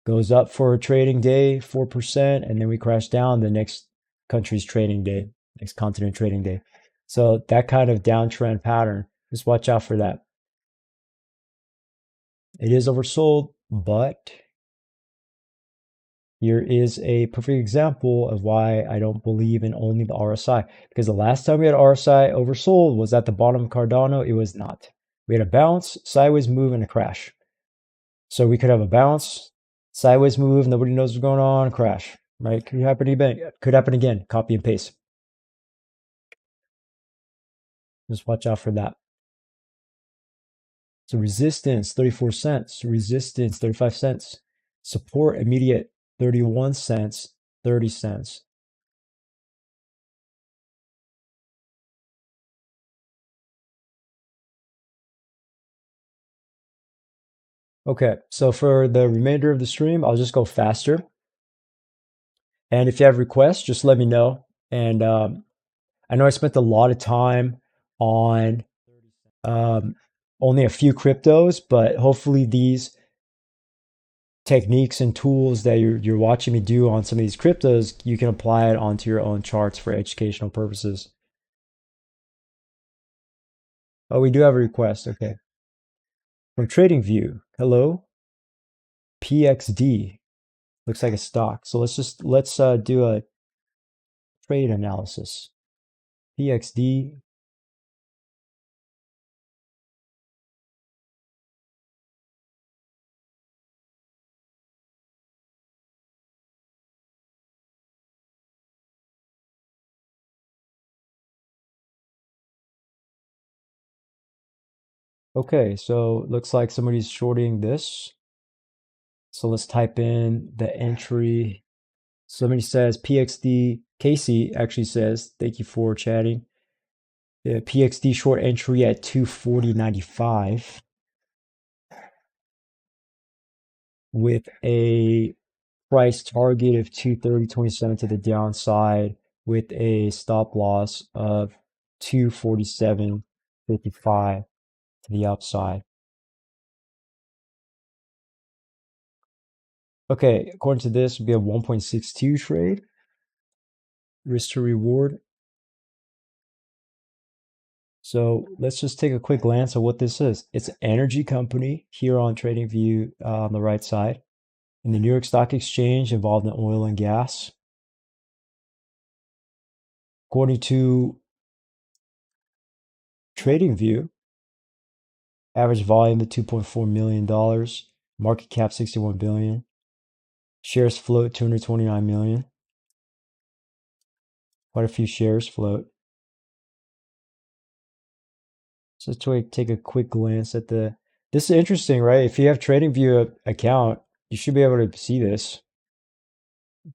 Goes up for a trading day, 4%, and then we crash down the next country's trading day, next continent trading day. So that kind of downtrend pattern, just watch out for that. It is oversold, but here is a perfect example of why I don't believe in only the RSI. Because the last time we had RSI oversold was at the bottom of Cardano. It was not. We had a bounce, sideways move, and a crash. So we could have a bounce, sideways move, nobody knows what's going on, crash. Right? Could happen again. Could happen again. Copy and paste. Just watch out for that. So resistance, 34 cents. Resistance, 35 cents. Support, immediate, 31 cents, 30 cents. Okay, so for the remainder of the stream, I'll just go faster. And if you have requests, just let me know. And I know I spent a lot of time on only a few cryptos, but hopefully these techniques and tools that you're watching me do on some of these cryptos, you can apply it onto your own charts for educational purposes. Oh, we do have a request. Okay. From TradingView, hello, PXD looks like a stock. So let's do a trade analysis. PXD. Okay, so looks like somebody's shorting this. So let's type in the entry. Somebody says PXD. Casey actually says, thank you for chatting. The PXD short entry at 240.95 with a price target of 230.27 to the downside with a stop loss of 247.55 to the upside. Okay, according to this, we have 1.62 trade. Risk to reward. So let's just take a quick glance at what this is. It's an energy company here on TradingView on the right side. In the New York Stock Exchange involved in oil and gas. According to TradingView, average volume of $2.4 million, market cap 61 billion, shares float 229 million. Quite a few shares float. So let's take a quick glance at the. This is interesting, right? If you have TradingView account, you should be able to see this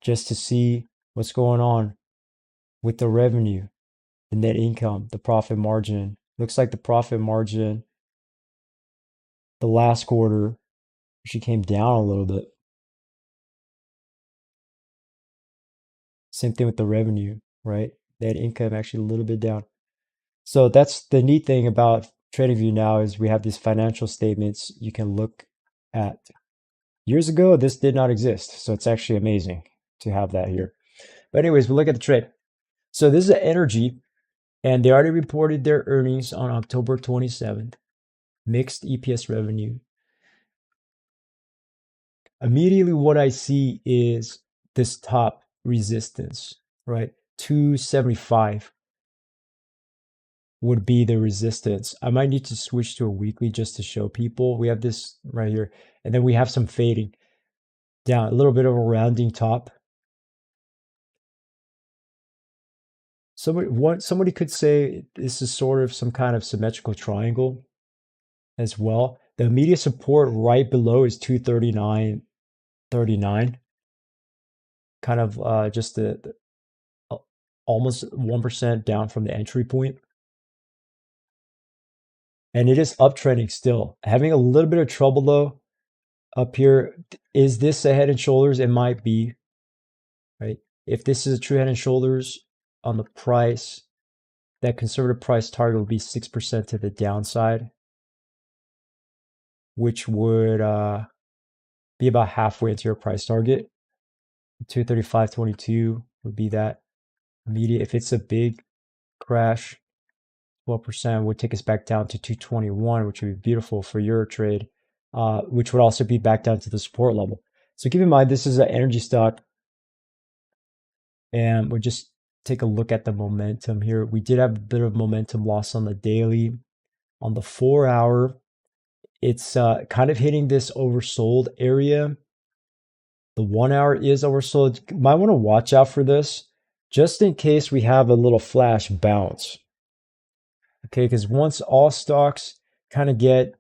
just to see what's going on with the revenue. the net income, the profit margin. Looks like the profit margin, the last quarter, she came down a little bit. Same thing with the revenue, right? Net income actually a little bit down. So that's the neat thing about TradingView now is we have these financial statements you can look at. Years ago, this did not exist. So it's actually amazing to have that here. But anyways, we look at the trade. So this is an energy, and they already reported their earnings on October 27th. Mixed EPS revenue. Immediately what I see is this top resistance, right? 275 would be the resistance. I might need to switch to a weekly just to show people. We have this right here, and then we have some fading down, a little bit of a rounding top. Somebody could say this is sort of some kind of symmetrical triangle as well. The immediate support right below is 239.39. Kind of just almost 1% down from the entry point. And it is uptrending still. Having a little bit of trouble though up here. Is this a head and shoulders? It might be, right? If this is a true head and shoulders on the price, that conservative price target would be 6% to the downside, which would be about halfway into your price target. 235.22 would be that immediate. If it's a big crash, 12% would take us back down to 221, which would be beautiful for your trade, which would also be back down to the support level. So keep in mind, this is an energy stock, and we'll just take a look at the momentum here. We did have a bit of momentum loss on the daily. On the 4 hour, it's kind of hitting this oversold area. The 1 hour is oversold. You might want to watch out for this just in case we have a little flash bounce. Okay, because once all stocks kind of get,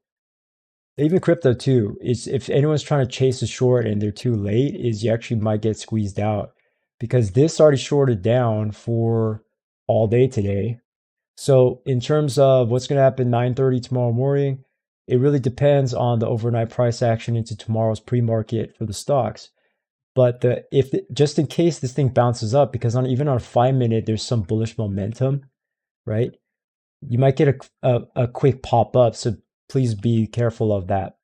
even crypto too, is if anyone's trying to chase a short and they're too late, is you actually might get squeezed out because this already shorted down for all day today. So in terms of what's going to happen 9:30 tomorrow morning, it really depends on the overnight price action into tomorrow's pre-market for the stocks. But just in case this thing bounces up, because even on a 5-minute, there's some bullish momentum, right? You might get a quick pop up. So please be careful of that.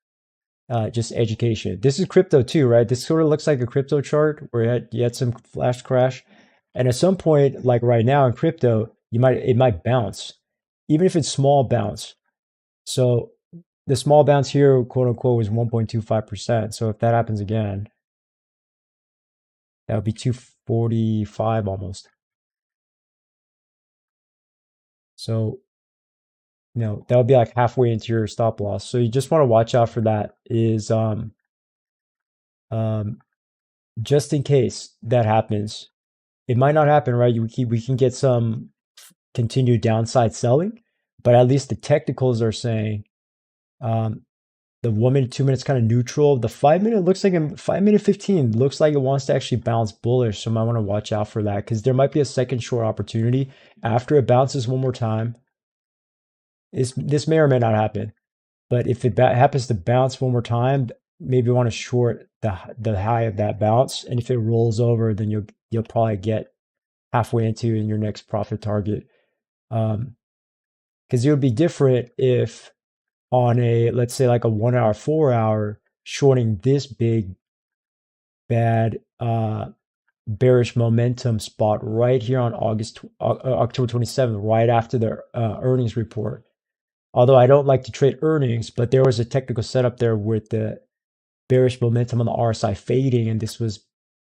Just education. This is crypto too, right? This sort of looks like a crypto chart where you had some flash crash. And at some point, like right now in crypto, it might bounce, even if it's small bounce. So the small bounce here, quote unquote, was 1.25%. So if that happens again, that would be 245 almost. So, that would be like halfway into your stop loss. So you just want to watch out for that is just in case that happens. It might not happen, right? We can get some continued downside selling, but at least the technicals are saying the 1 minute, 2 minutes kind of neutral. The 5-minute looks like 5-minute 15 looks like it wants to actually bounce bullish. So I might want to watch out for that because there might be a second short opportunity after it bounces one more time. This may or may not happen, but if it happens to bounce one more time, maybe you want to short the high of that bounce. And if it rolls over, then you'll probably get halfway into in your next profit target. Because it would be different if on let's say like a 1 hour, 4 hour, shorting this big bad bearish momentum spot right here on October 27th, right after the earnings report. Although I don't like to trade earnings, but there was a technical setup there with the bearish momentum on the RSI fading, and this was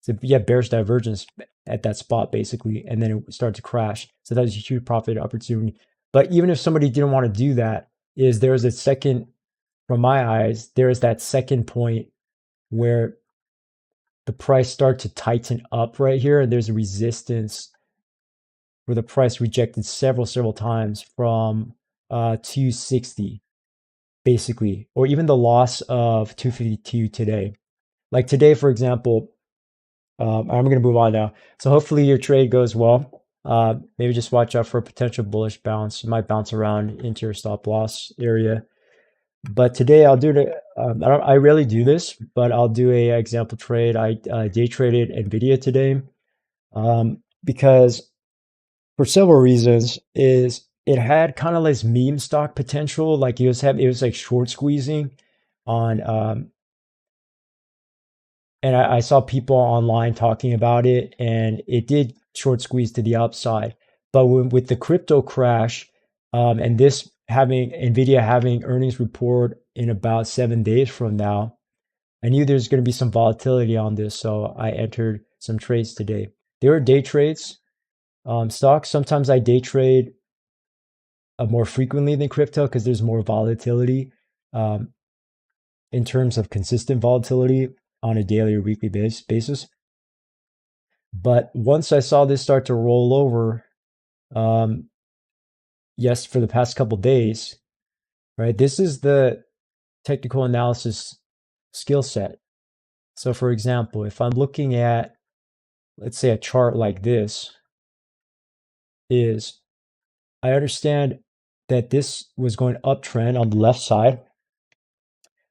bearish divergence at that spot basically, and then it started to crash. So that was a huge profit opportunity. But even if somebody didn't want to do that, there's a second, from my eyes, there is that second point where the price starts to tighten up right here, and there's a resistance where the price rejected several times from 260 basically, or even the loss of 252 today. Like today, for example, I'm going to move on now. So hopefully your trade goes well. Maybe just watch out for a potential bullish bounce. You might bounce around into your stop loss area. But today I'll do the, I rarely do this, but I'll do a example trade. I day traded NVDA today because for several reasons is it had kind of this meme stock potential. Like it was like short squeezing on, and I saw people online talking about it, and it did short squeeze to the upside. But with the crypto crash, and this having NVIDIA having earnings report in about 7 days from now, I knew there's going to be some volatility on this, so I entered some trades today. They were day trades. Stocks, sometimes I day trade more frequently than crypto because there's more volatility um, in terms of consistent volatility on a daily or weekly basis. But once I saw this start to roll over, um, yes, for the past couple days, right? This is the technical analysis skill set. So, for example, if I'm looking at, let's say, a chart like this, is I understand that this was going uptrend on the left side.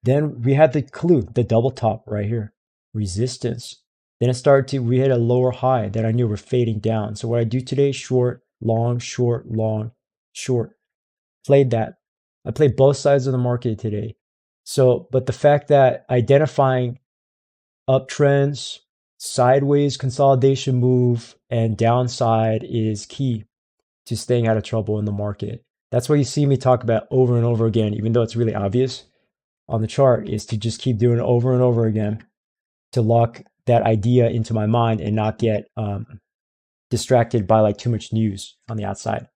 Then we had the clue, the double top right here, resistance. Then it started to, we hit a lower high that I knew we're fading down. So what I do today, short, long, short, long, short. Played that. I played both sides of the market today. So, but the fact that identifying uptrends, sideways consolidation move, and downside is key to staying out of trouble in the market. That's what you see me talk about over and over again, even though it's really obvious on the chart, is to just keep doing it over and over again to lock that idea into my mind and not get distracted by like too much news on the outside.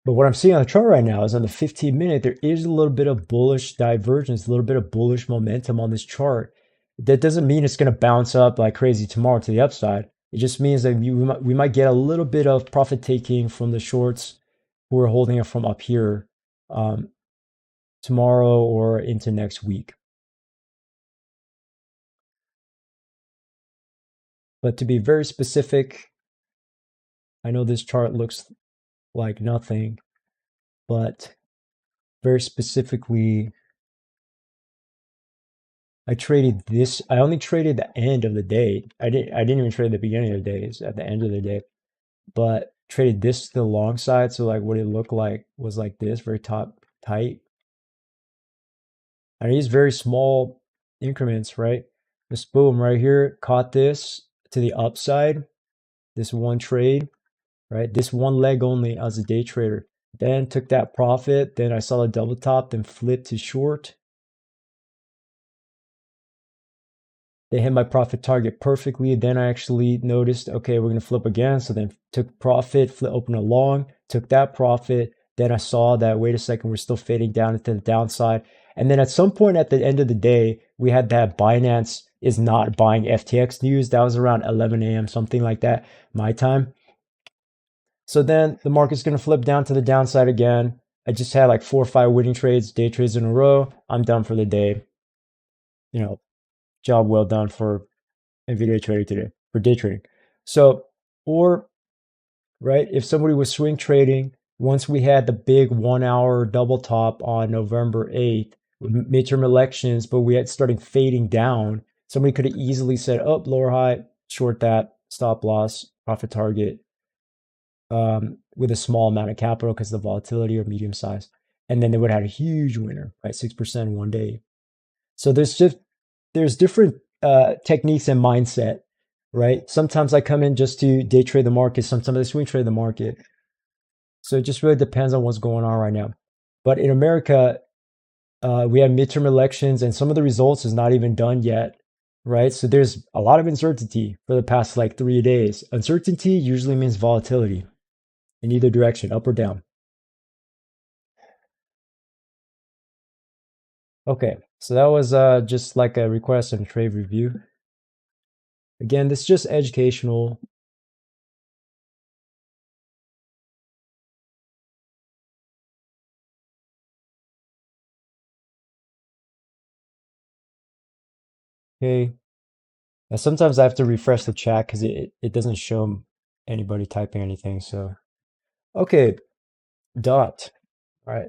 But what I'm seeing on the chart right now is on the 15-minute, there is a little bit of bullish divergence, a little bit of bullish momentum on this chart. That doesn't mean it's going to bounce up like crazy tomorrow to the upside. It just means that we might get a little bit of profit taking from the shorts who are holding it from up here tomorrow or into next week. But to be very specific, I know this chart looks like nothing, but very specifically, I traded this. I only traded the end of the day. I didn't even trade the beginning of the day. It's at the end of the day. But traded this to the long side. So like what it looked like was like this, very top tight. I used very small increments, right? Just boom right here, caught this to the upside. This one trade, right? This one leg only as a day trader. Then took that profit. Then I saw a double top, then flipped to short. They hit my profit target perfectly. Then I actually noticed, okay, we're going to flip again. So then took profit, flip, open a long, took that profit. Then I saw that, wait a second, we're still fading down into the downside. And then at some point at the end of the day, we had that Binance is not buying FTX news. That was around 11 a.m., something like that, my time. So then the market's going to flip down to the downside again. I just had like 4 or 5 winning trades, day trades in a row. I'm done for the day. You know, job well done for NVDA trading today, for day trading. So, or, right, if somebody was swing trading, once we had the big 1 hour double top on November 8th, midterm elections, but we had starting fading down, somebody could have easily said, oh, lower high, short that, stop loss, profit target, with a small amount of capital because of the volatility or medium size. And then they would have had a huge winner, right? 6% in one day. So there's different techniques and mindset, right? Sometimes I come in just to day trade the market. Sometimes I swing trade the market. So it just really depends on what's going on right now. But in America, we have midterm elections and some of the results is not even done yet, right? So there's a lot of uncertainty for the past like 3 days. Uncertainty usually means volatility in either direction, up or down. Okay, so that was just like a request and trade review. Again, this is just educational. Okay. Sometimes I have to refresh the chat because it doesn't show anybody typing anything. So, okay, dot. All right.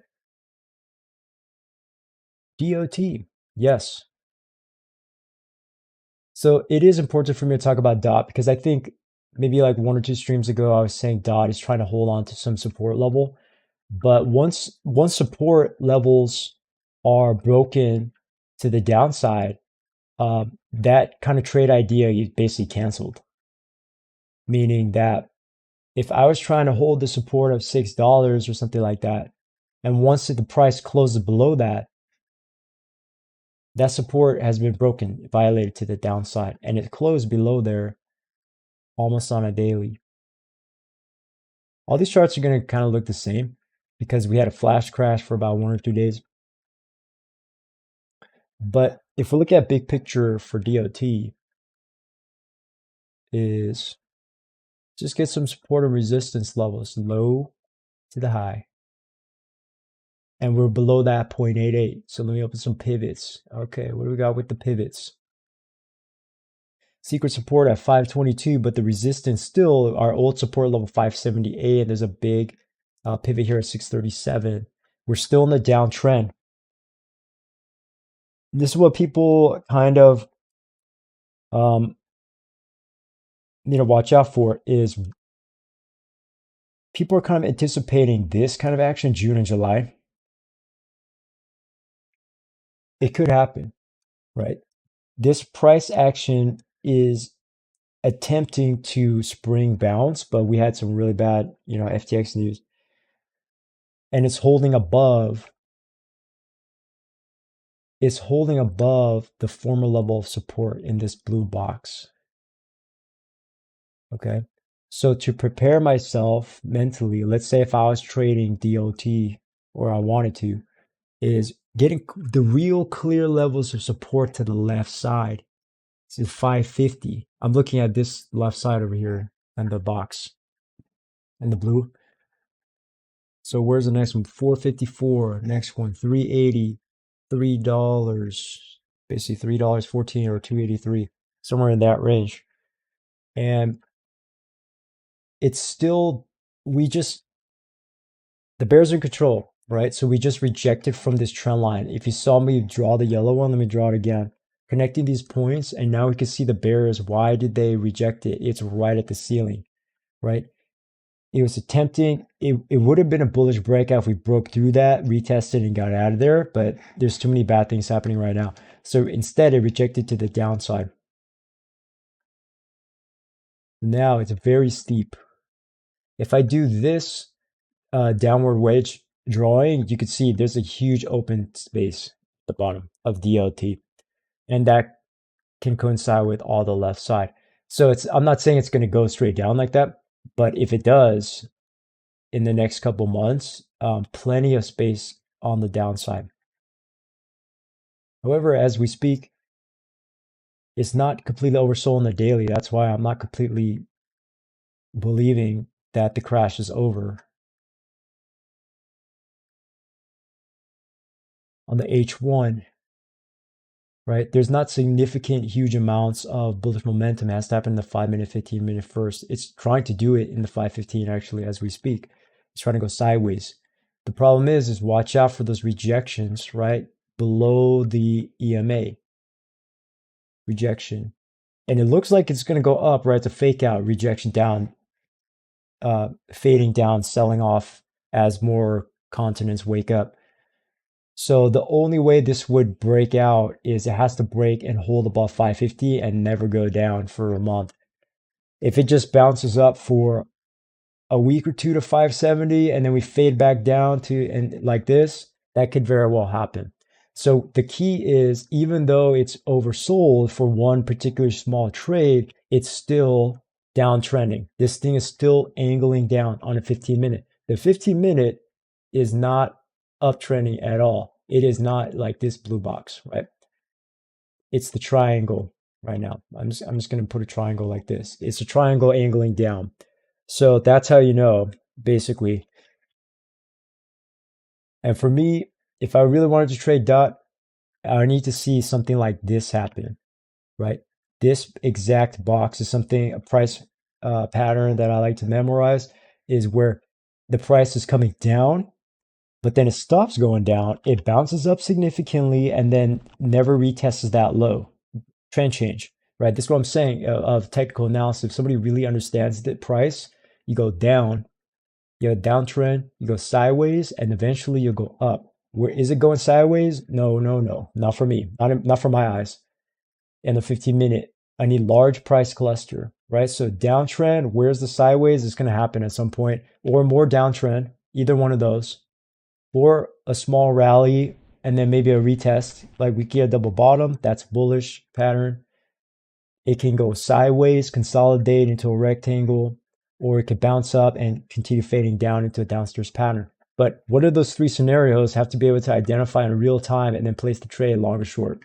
DOT. Yes. So it is important for me to talk about dot because I think maybe like one or two streams ago I was saying dot is trying to hold on to some support level. But once support levels are broken to the downside, that kind of trade idea is basically canceled. Meaning that if I was trying to hold the support of $6 or something like that, and once the price closes below that, that support has been broken, violated to the downside, and it closed below there almost on a daily. All these charts are going to kind of look the same because we had a flash crash for about 1 or 2 days. But if we look at big picture for DOT, is just get some support and resistance levels low to the high. And we're below that 0.88. So let me open some pivots. Okay, what do we got with the pivots? Secret support at 522, but the resistance still, our old support level 578. There's a big pivot here at 637. We're still in the downtrend. This is what people kind of need to watch out for is people are kind of anticipating this kind of action June and July. It could happen, right? This price action is attempting to spring bounce, but we had some really bad, FTX news. And it's holding above the former level of support in this blue box. Okay. So to prepare myself mentally, let's say if I was trading DOT or I wanted to, is getting the real clear levels of support to the left side. This is 550. I'm looking at this left side over here and the box and the blue. So where's the next one? 454. Next one, 380, $3, basically $3.14 or 283, somewhere in that range. And it's still, the bears are in control, right? So we just rejected from this trend line. If you saw me draw the yellow one, let me draw it again. Connecting these points, and now we can see the bears. Why did they reject it? It's right at the ceiling, right? It was attempting, it would have been a bullish breakout if we broke through that, retested, and got out of there, but there's too many bad things happening right now. So instead, it rejected to the downside. Now it's very steep. If I do this downward wedge drawing, you can see there's a huge open space at the bottom of DOT, and that can coincide with all the left side. So I'm not saying it's going to go straight down like that, but if it does in the next couple months, plenty of space on the downside. However, as we speak, it's not completely oversold on the daily. That's why I'm not completely believing that the crash is over. On the H1, right? There's not significant huge amounts of bullish momentum. It has to happen in the 5-minute, 15-minute first. It's trying to do it in the 5:15 actually as we speak. It's trying to go sideways. The problem is watch out for those rejections, right? Below the EMA. Rejection. And it looks like it's going to go up, right? It's a fake out, rejection down, fading down, selling off as more continents wake up. So the only way this would break out is it has to break and hold above 550 and never go down for a month. If it just bounces up for a week or two to 570 and then we fade back down to and like this, that could very well happen. So the key is, even though it's oversold for one particular small trade, it's still downtrending. This thing is still angling down on a 15-minute. The 15-minute is not uptrending at all. It is not like this blue box, right? It's the triangle right now. I'm just going to put a triangle like this. It's a triangle angling down. So that's how you know, basically. And for me, if I really wanted to trade DOT, I need to see something like this happen, right? This exact box is something, a price pattern that I like to memorize is where the price is coming down, but then it stops going down. It bounces up significantly and then never retests that low. Trend change, right? This is what I'm saying of technical analysis. If somebody really understands the price, you go down, you have a downtrend, you go sideways, and eventually you'll go up. Where is it going sideways? No, no, no, not for me, not for my eyes. In the 15-minute, I need large price cluster, right? So downtrend, where's the sideways? It's going to happen at some point, or more downtrend, either one of those, or a small rally and then maybe a retest, like we get a double bottom. That's bullish pattern. It can go sideways, consolidate into a rectangle, or it could bounce up and continue fading down into a downstairs pattern. But what are those three scenarios? Have to be able to identify in real time and then place the trade long or short.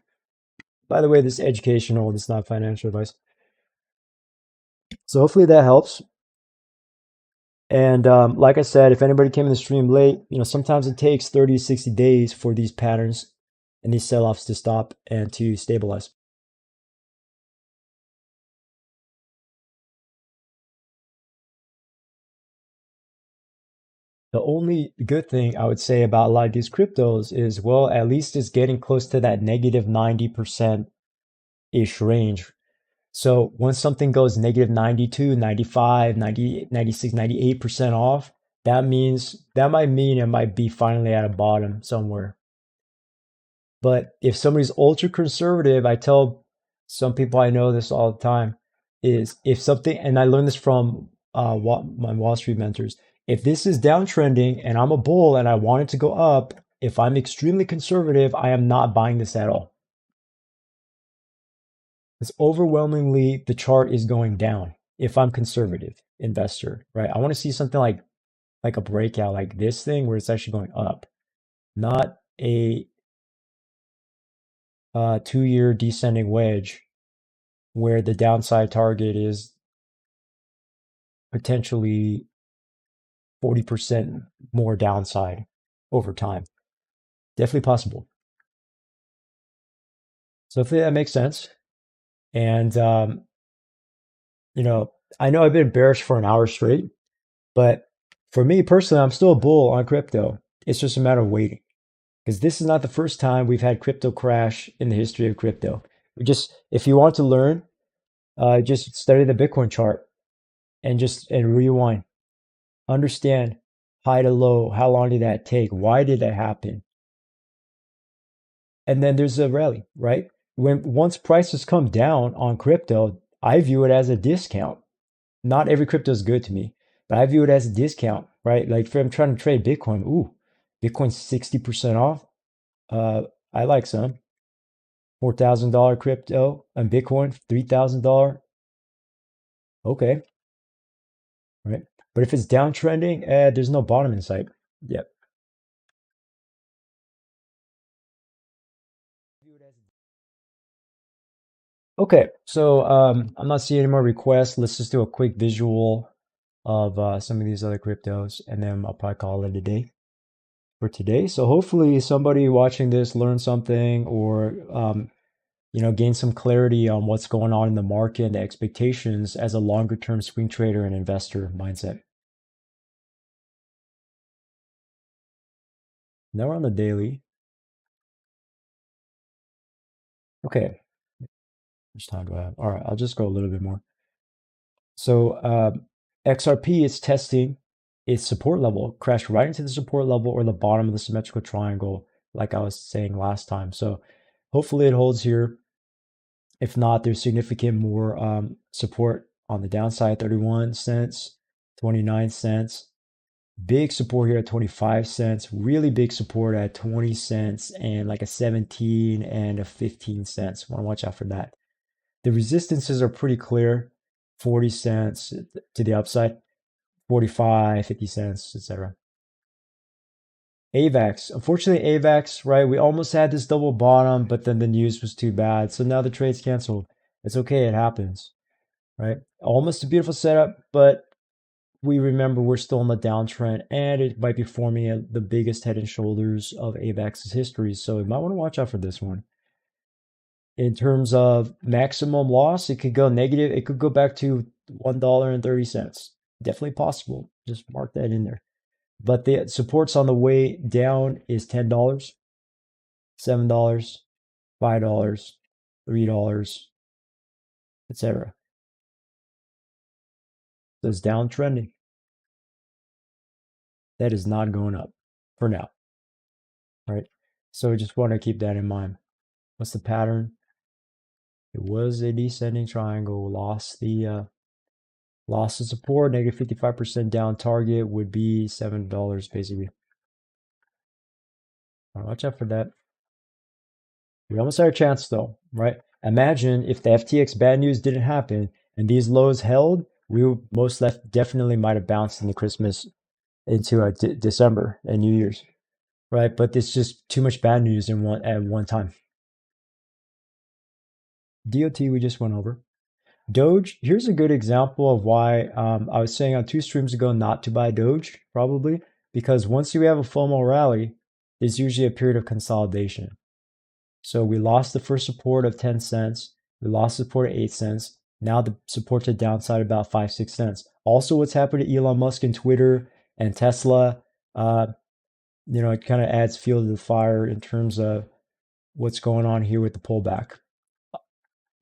By the way, this is educational, this is not financial advice. So hopefully that helps. And like I said, if anybody came in the stream late, sometimes it takes 30 to 60 days for these patterns and these sell-offs to stop and to stabilize. The only good thing I would say about a lot of these cryptos is, well, at least it's getting close to that negative 90%-ish range. So once something goes negative 92, 95, 90, 96, 98% off, that might mean it might be finally at a bottom somewhere. But if somebody's ultra conservative, I tell some people I know this all the time, is if something, and I learned this from my Wall Street mentors, if this is downtrending and I'm a bull and I want it to go up, if I'm extremely conservative, I am not buying this at all. Because overwhelmingly, the chart is going down if I'm conservative investor, right? I want to see something like a breakout like this thing where it's actually going up, not a 2-year descending wedge where the downside target is potentially 40% more downside over time. Definitely possible. So hopefully that makes sense. And, I know I've been bearish for an hour straight, but for me personally, I'm still a bull on crypto. It's just a matter of waiting. Because this is not the first time we've had crypto crash in the history of crypto. If you want to learn, just study the Bitcoin chart and rewind. Understand high to low. How long did that take? Why did that happen? And then there's a rally, right? Once prices come down on crypto, I view it as a discount. Not every crypto is good to me, but I view it as a discount, right? Like if I'm trying to trade Bitcoin, Bitcoin's 60% off. I like some. $4,000 crypto and Bitcoin, $3,000. Okay, right? But if it's downtrending, there's no bottom in sight. Yep. Okay, so I'm not seeing any more requests. Let's just do a quick visual of some of these other cryptos, and then I'll probably call it a day for today. So hopefully somebody watching this learned something or gain some clarity on what's going on in the market and the expectations as a longer term swing trader and investor mindset. Now we're on the daily. Okay. How much time do I have? All right, I'll just go a little bit more. So XRP is testing its support level, crashed right into the support level or the bottom of the symmetrical triangle, like I was saying last time. So hopefully it holds here. If not, there's significant more support on the downside, 31 cents, 29 cents. Big support here at 25 cents, really big support at 20 cents and like a 17 and a 15 cents. Want to watch out for that. The resistances are pretty clear. 40 cents to the upside, 45, 50 cents, etc. AVAX. Unfortunately, AVAX, right? We almost had this double bottom, but then the news was too bad. So now the trade's canceled. It's okay, it happens, right? Almost a beautiful setup, but we remember we're still in the downtrend and it might be forming the biggest head and shoulders of AVAX's history. So you might want to watch out for this one. In terms of maximum loss, it could go negative. It could go back to $1.30. Definitely possible. Just mark that in there. But the supports on the way down is $10, $7, $5, $3, etc. So it's downtrending. That is not going up for now, right? So we just want to keep that in mind. What's the pattern? It was a descending triangle, lost the support, negative 55% down. Target would be $7 basically. Watch out for that. We almost had a chance though, right? Imagine if the FTX bad news didn't happen and these lows held, we would most definitely might have bounced into Christmas, into December and New Year's, right? But it's just too much bad news at one time. DOT we just went over. Doge, here's a good example of why I was saying on 2 streams ago not to buy Doge, probably, because once you have a FOMO rally, there's usually a period of consolidation. So we lost the first support of 10 cents. We lost support at 8 cents. Now the support to downside about 5, 6 cents. Also, what's happened to Elon Musk and Twitter and Tesla, it kind of adds fuel to the fire in terms of what's going on here with the pullback,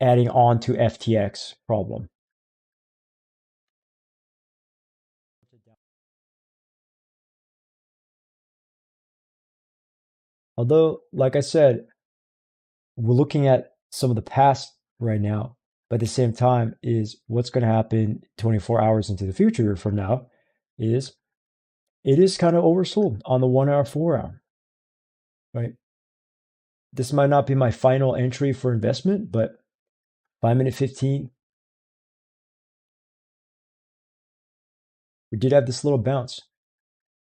adding on to FTX problem. Although, like I said, we're looking at some of the past right now, but at the same time is what's going to happen 24 hours into the future from now is it is kind of oversold on the 1 hour, 4 hour, right? This might not be my final entry for investment, but 5-minute 15, we did have this little bounce.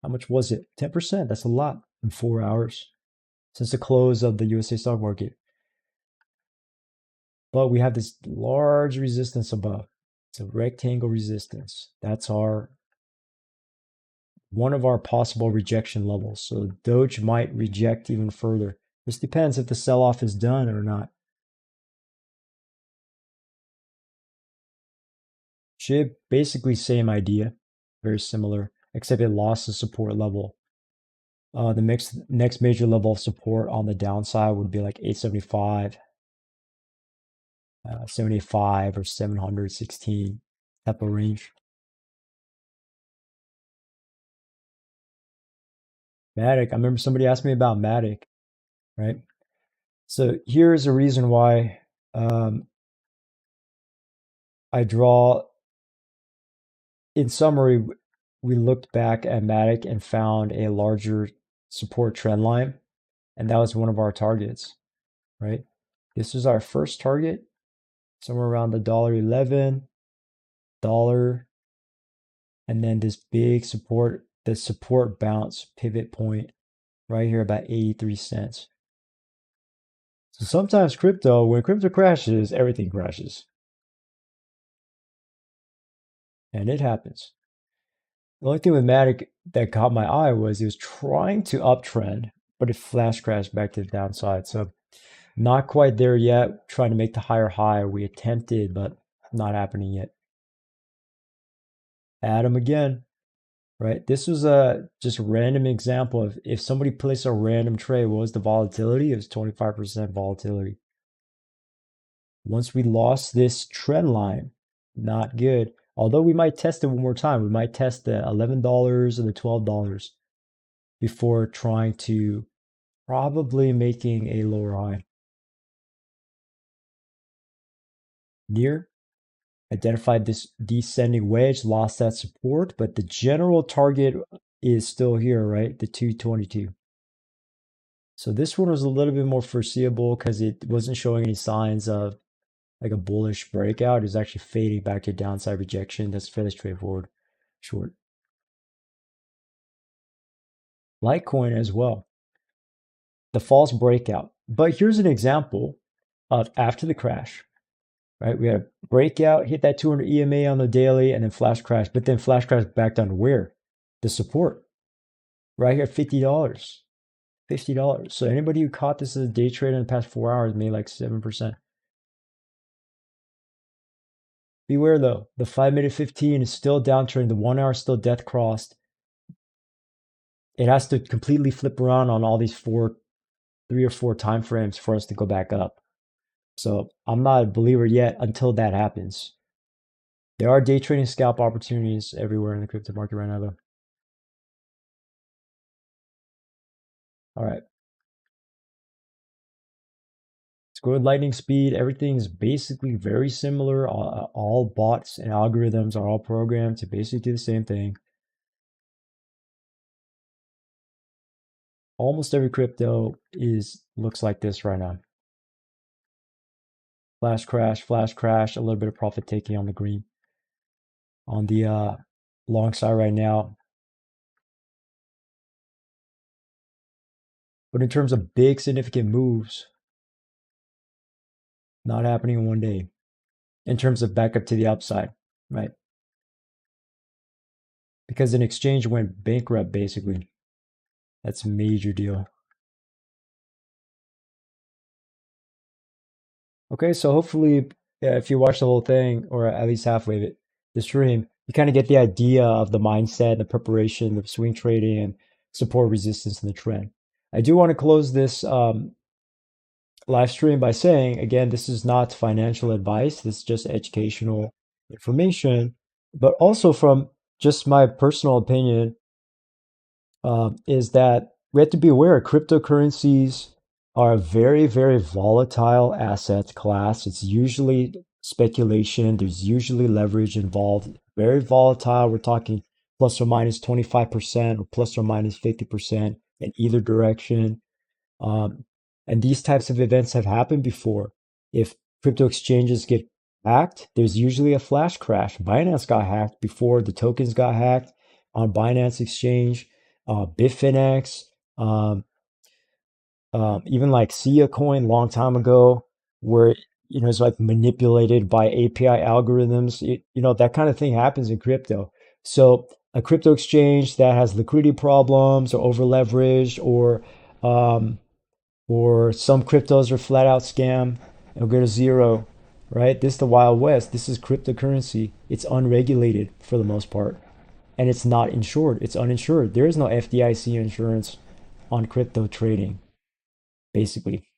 How much was it? 10%. That's a lot in 4 hours since the close of the USA stock market. But we have this large resistance above. It's a rectangle resistance. That's one of our possible rejection levels. So Doge might reject even further. This depends if the sell-off is done or not. SHIB, basically same idea, very similar, except it lost the support level. The next major level of support on the downside would be like 875, 75 or 716 type of range. MATIC, I remember somebody asked me about MATIC, right? So here's a reason why I draw, in summary, we looked back at MATIC and found a larger support trend line, and that was one of our targets, right? This was our first target, somewhere around the $1.11, and then this big support, the support bounce pivot point right here about 83 cents. So sometimes when crypto crashes, everything crashes. And it happens. The only thing with MATIC that caught my eye was it was trying to uptrend, but it flash crashed back to the downside. So not quite there yet. Trying to make the higher high. We attempted, but not happening yet. Atom again, right? This was a just random example of if somebody placed a random trade, what was the volatility? It was 25% volatility. Once we lost this trend line, not good. Although we might test it one more time. We might test the $11 or the $12 before trying to probably making a lower high. Near identified this descending wedge, lost that support, but the general target is still here, right? The 222. So this one was a little bit more foreseeable because it wasn't showing any signs of like a bullish breakout. It was actually fading back to downside rejection. That's fairly straightforward. Short. Litecoin as well. The false breakout. But here's an example of after the crash, right? We had a breakout, hit that 200 EMA on the daily, and then flash crash. But then flash crash back down to where? The support. Right here, $50. $50. So anybody who caught this as a day trade in the past 4 hours made like 7%. Beware though, the 5-minute 15 is still downtrending, the 1 hour is still death crossed. It has to completely flip around on all these 3 or 4 time frames for us to go back up. So I'm not a believer yet until that happens. There are day trading scalp opportunities everywhere in the crypto market right now though. All right. Let's go with lightning speed. Everything's basically very similar. All bots and algorithms are all programmed to basically do the same thing. Almost every crypto looks like this right now. Flash crash, a little bit of profit taking on the green. On the long side right now. But in terms of big significant moves, not happening in one day. In terms of backup to the upside, right? Because an exchange went bankrupt basically. That's a major deal. Okay, so hopefully, if you watch the whole thing, or at least halfway of it, the stream, you kind of get the idea of the mindset, the preparation, the swing trading, and support resistance in the trend. I do want to close this live stream by saying, again, this is not financial advice. This is just educational information, but also from just my personal opinion, is that we have to be aware cryptocurrencies are a very, very volatile asset class. It's usually speculation. There's usually leverage involved. Very volatile. We're talking plus or minus 25% or plus or minus 50% in either direction. And these types of events have happened before. If crypto exchanges get hacked, there's usually a flash crash. Binance got hacked before the tokens got hacked on Binance Exchange. Bitfinex, even like Sia coin long time ago, where it's like manipulated by API algorithms. That kind of thing happens in crypto. So a crypto exchange that has liquidity problems or over leveraged, or some cryptos are flat out scam and go to zero, right? This is the Wild West. This is cryptocurrency. It's unregulated for the most part. And it's not insured. It's uninsured. There is no FDIC insurance on crypto trading, basically,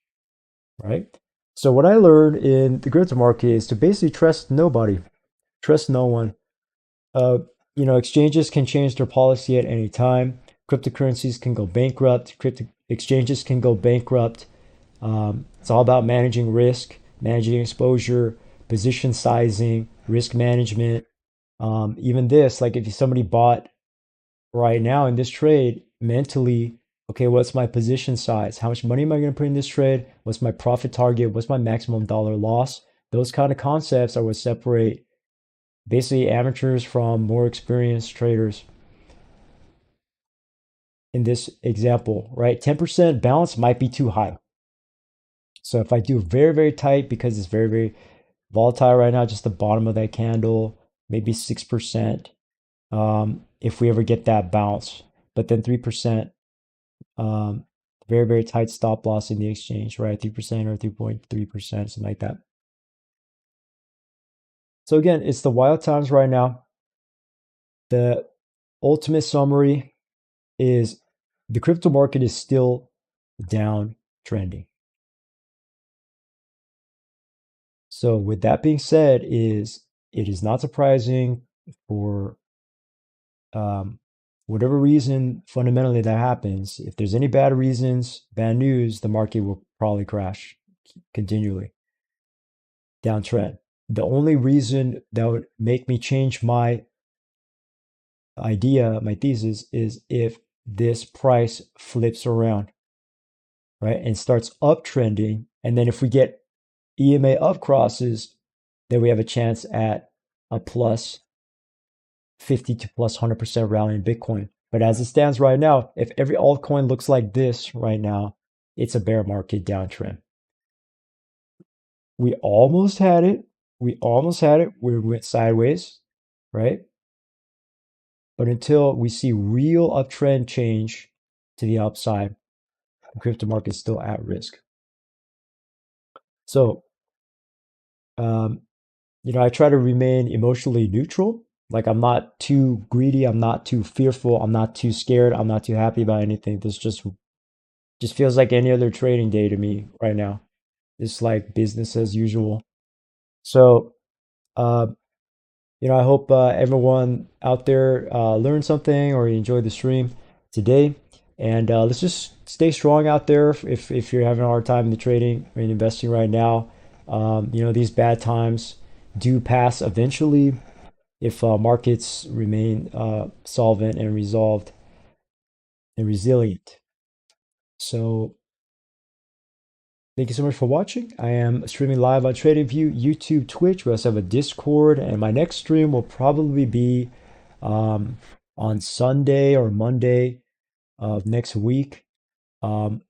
right? So what I learned in the crypto market is to basically trust nobody, trust no one. Exchanges can change their policy at any time. Cryptocurrencies can go bankrupt. Crypto exchanges can go bankrupt. It's all about managing risk, managing exposure, position sizing, risk management. Even this, like if somebody bought right now in this trade, mentally, okay, what's my position size? How much money am I going to put in this trade? What's my profit target? What's my maximum dollar loss? Those kind of concepts are what separate basically amateurs from more experienced traders. In this example, right? 10% balance might be too high. So if I do very, very tight because it's very, very volatile right now, just the bottom of that candle, maybe 6%. If we ever get that bounce, but then 3%, very, very tight stop loss in the exchange, right? 3% or 3.3%, something like that. So again, it's the wild times right now. The ultimate summary is the crypto market is still down trending. So with that being said, it is not surprising for whatever reason fundamentally that happens. If there's any bad reasons, bad news, the market will probably crash continually downtrend. The only reason that would make me change my idea, my thesis, is if this price flips around, right, and starts uptrending. And then if we get EMA up crosses, then we have a chance at a plus 50 to plus 100% rally in Bitcoin. But as it stands right now, if every altcoin looks like this right now, it's a bear market downtrend. We almost had it. We went sideways, right? But until we see real uptrend change to the upside, the crypto market is still at risk. So I try to remain emotionally neutral. Like I'm not too greedy, I'm not too fearful, I'm not too scared, I'm not too happy about anything. This just feels like any other trading day to me right now. It's like business as usual. So, uh, I hope everyone out there learned something or you enjoyed the stream today. And let's just stay strong out there if you're having a hard time in the trading or in investing right now. These bad times do pass eventually if markets remain solvent and resolved and resilient. So, thank you so much for watching. I am streaming live on TradingView, YouTube, Twitch. We also have a Discord, and my next stream will probably be um, on Sunday or Monday of next week. Um,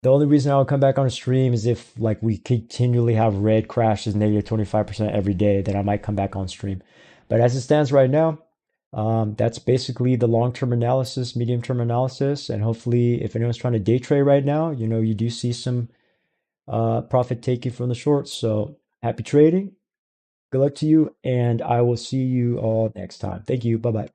the only reason I will come back on a stream is if like we continually have red crashes negative 25% every day, then I might come back on stream. But as it stands right now, that's basically the long-term analysis, medium-term analysis, and hopefully if anyone's trying to day trade right now, you do see some profit taking from the shorts. So happy trading. Good luck to you, and I will see you all next time. Thank you. Bye bye.